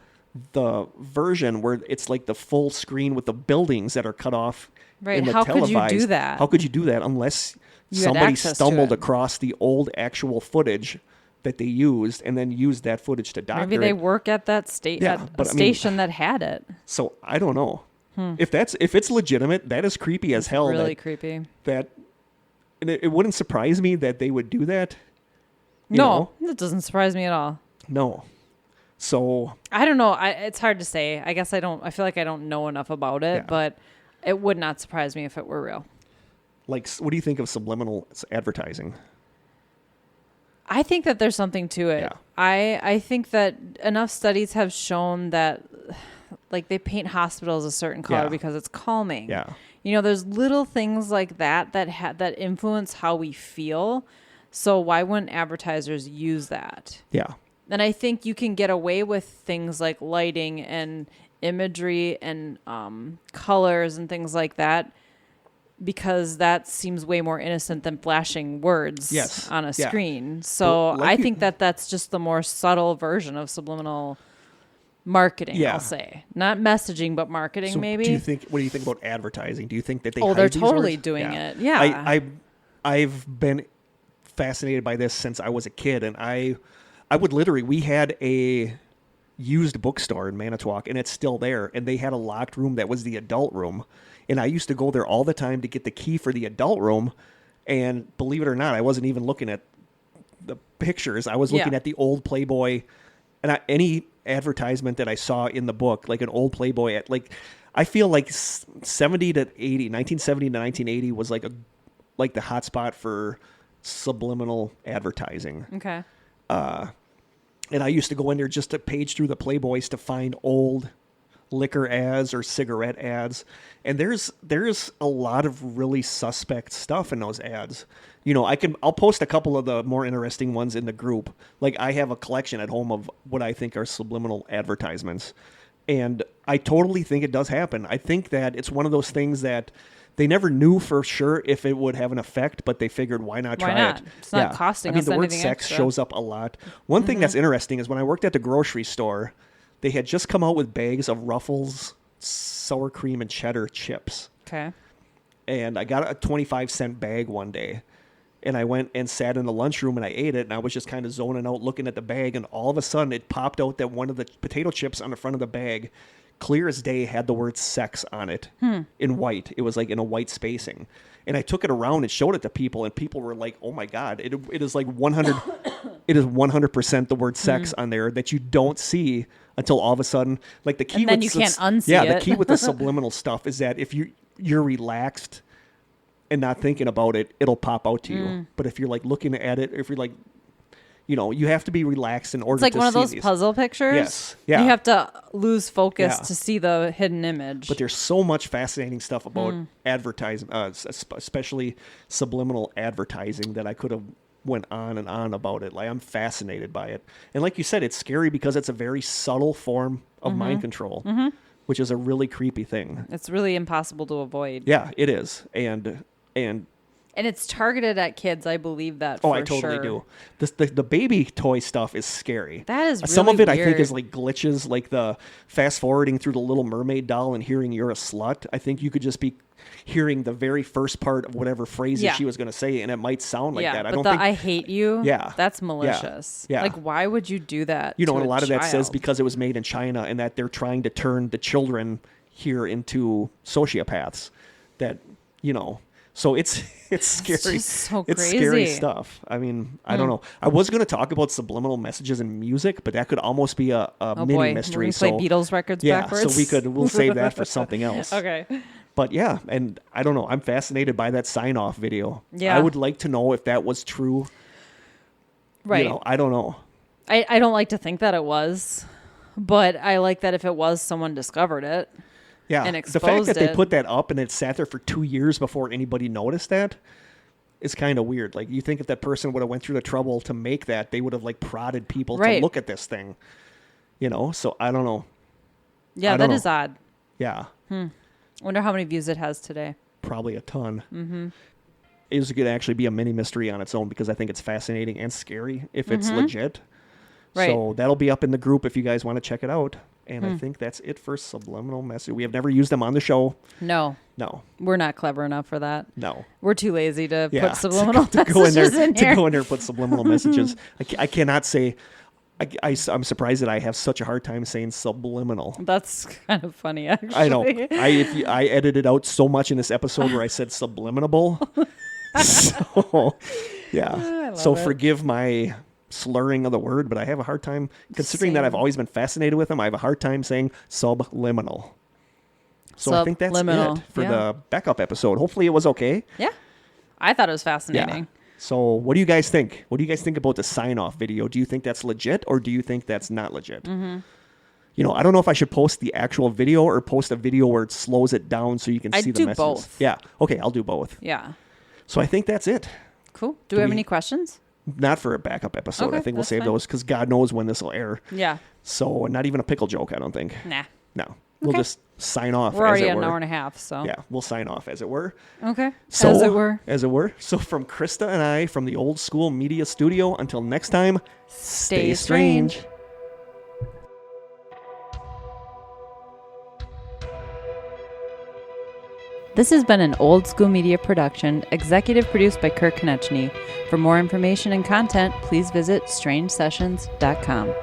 S1: the version where it's like the full screen with the buildings that are cut off in the
S2: How
S1: televised.
S2: could you do that?
S1: How could you do that unless
S2: You had
S1: somebody
S2: access to
S1: stumbled
S2: it.
S1: across the old actual footage that they used and then used that footage to doctor
S2: Maybe they
S1: it?
S2: work at that station that had it.
S1: So I don't know. If it's legitimate, that is creepy as hell.
S2: Really creepy.
S1: And it wouldn't surprise me that they would do that. You
S2: No,
S1: know?
S2: that doesn't surprise me at all.
S1: No. So
S2: I don't know. It's hard to say. I guess I feel like I don't know enough about it, but it would not surprise me if it were real.
S1: like, what do you think of subliminal advertising?
S2: I think that there's something to it.
S1: Yeah.
S2: I think that enough studies have shown that, like, they paint hospitals a certain color because it's calming.
S1: Yeah.
S2: You know, there's little things like that that influence how we feel. So why wouldn't advertisers use that?
S1: Yeah.
S2: And I think you can get away with things like lighting and imagery and colors and things like that, because that seems way more innocent than flashing words on a screen. So
S1: Well,
S2: I think that's just the more subtle version of subliminal marketing, I'll say. Not messaging, but marketing,
S1: So
S2: maybe.
S1: what do you think about advertising? Do you think that they
S2: Oh,
S1: hide
S2: they're
S1: these
S2: totally
S1: words?
S2: doing it. Yeah.
S1: I've been fascinated by this since I was a kid, and I would literally, we had a used bookstore in Manitowoc, and it's still there, and they had a locked room that was the adult room, and I used to go there all the time to get the key for the adult room, and believe it or not, I wasn't even looking at the pictures. I was looking at the old Playboy, and any advertisement that I saw in the book, like an old Playboy at, like, I feel like 1970 to 1980 was like the hot spot for subliminal advertising.
S2: Okay.
S1: And I used to go in there just to page through the Playboys to find old liquor ads or cigarette ads. And there's a lot of really suspect stuff in those ads. You know, I'll post a couple of the more interesting ones in the group. Like, I have a collection at home of what I think are subliminal advertisements. And I totally think it does happen. I think that it's one of those things that they never knew for sure if it would have an effect, but they figured, why not try it?
S2: It's not costing us
S1: the word
S2: anything
S1: sex
S2: extra.
S1: shows up a lot. One thing that's interesting is when I worked at the grocery store, they had just come out with bags of Ruffles sour cream and cheddar chips.
S2: Okay.
S1: And I got a 25-cent bag one day. And I went and sat in the lunchroom and I ate it, and I was just kind of zoning out looking at the bag, and all of a sudden it popped out that one of the potato chips on the front of the bag, clear as day, had the word sex on it in white. It was like in a white spacing. And I took it around and showed it to people, and people were like, oh my God, it is like 100, it is 100% the word sex on there that you don't see until all of a sudden, like the key
S2: And then
S1: with
S2: you can't unsee
S1: the
S2: it.
S1: key with the subliminal stuff is that if you're relaxed and not thinking about it, it'll pop out to you. But if you're like looking at it, if you're like, you know, you have to be relaxed in order
S2: It's like
S1: to
S2: one of
S1: see
S2: those
S1: these.
S2: puzzle pictures.
S1: Yes. Yeah.
S2: You have to lose focus
S1: Yeah.
S2: to see the hidden image.
S1: But there's so much fascinating stuff about advertising, especially subliminal advertising, that I could have went on and on about it. Like, I'm fascinated by it. And like you said, it's scary because it's a very subtle form of mind control, which is a really creepy thing.
S2: It's really impossible to avoid.
S1: Yeah, it is. And
S2: And it's targeted at kids. I believe that.
S1: Oh, I totally do. The baby toy stuff is scary.
S2: That is really
S1: some of it.
S2: weird.
S1: I think is like glitches, like the fast forwarding through the Little Mermaid doll and hearing "you're a slut." I think you could just be hearing the very first part of whatever phrases she was going to say, and it might sound like that. I don't think
S2: I hate you.
S1: Yeah,
S2: that's malicious.
S1: Yeah.
S2: Like, why would you do that?
S1: You know, and a lot
S2: child?
S1: of that says because it was made in China, and that they're trying to turn the children here into sociopaths. That So it's scary.
S2: It's just so
S1: it's
S2: crazy.
S1: Scary stuff. I mean, I don't know. I was going to talk about subliminal messages in music, but that could almost be a mini mystery.
S2: We play Beatles records backwards.
S1: So we'll save that for something else.
S2: Okay.
S1: But yeah, and I don't know. I'm fascinated by that sign-off video.
S2: Yeah.
S1: I would like to know if that was true.
S2: Right.
S1: I don't know.
S2: I don't like to think that it was, but I like that if it was, someone discovered it.
S1: Yeah,
S2: and
S1: the fact that they
S2: it.
S1: put that up and it sat there for 2 years before anybody noticed that is kind of weird. Like, you think if that person would have went through the trouble to make that, they would have like prodded people to look at this thing. So I don't know.
S2: Yeah, that is odd.
S1: Yeah.
S2: Wonder how many views it has today.
S1: Probably a ton. Mm-hmm. It could actually be a mini mystery on its own because I think it's fascinating and scary if it's legit.
S2: Right.
S1: So that'll be up in the group if you guys want to check it out. And I think that's it for subliminal message. We have never used them on the show.
S2: No. We're not clever enough for that.
S1: No.
S2: We're too lazy to put subliminal
S1: to go in
S2: messages
S1: there,
S2: in here.
S1: To go in there and put subliminal messages. I cannot say... I'm surprised that I have such a hard time saying subliminal.
S2: That's kind of funny, actually.
S1: I know. I edited out so much in this episode where I said subliminal. So, yeah. So forgive my slurring of the word, but I have a hard time, considering that I've always been fascinated with them, I have a hard time saying subliminal. So I think that's it for the backup episode. Hopefully it was okay.
S2: Yeah. I thought it was fascinating.
S1: Yeah. So what do you guys think? What do you guys think about the sign-off video? Do you think that's legit or do you think that's not legit? Mm-hmm. I don't know if I should post the actual video or post a video where it slows it down so you can see the messages.
S2: I'd do both.
S1: Yeah. Okay, I'll do both.
S2: Yeah.
S1: So I think that's it.
S2: Cool. Do we have any questions?
S1: Not for a backup episode.
S2: Okay,
S1: I think we'll save those because God knows when this will air.
S2: Yeah.
S1: So not even a pickle joke, I don't think.
S2: Nah.
S1: No. We'll just sign off.
S2: We're already at an hour and a half, so.
S1: Yeah, we'll sign off as it were.
S2: Okay.
S1: So,
S2: as it were.
S1: So from Krista and I from the Old School Media Studio, until next time,
S2: stay strange. This has been an Old School Media production, executive produced by Kurt Konechny. For more information and content, please visit strangesessions.com.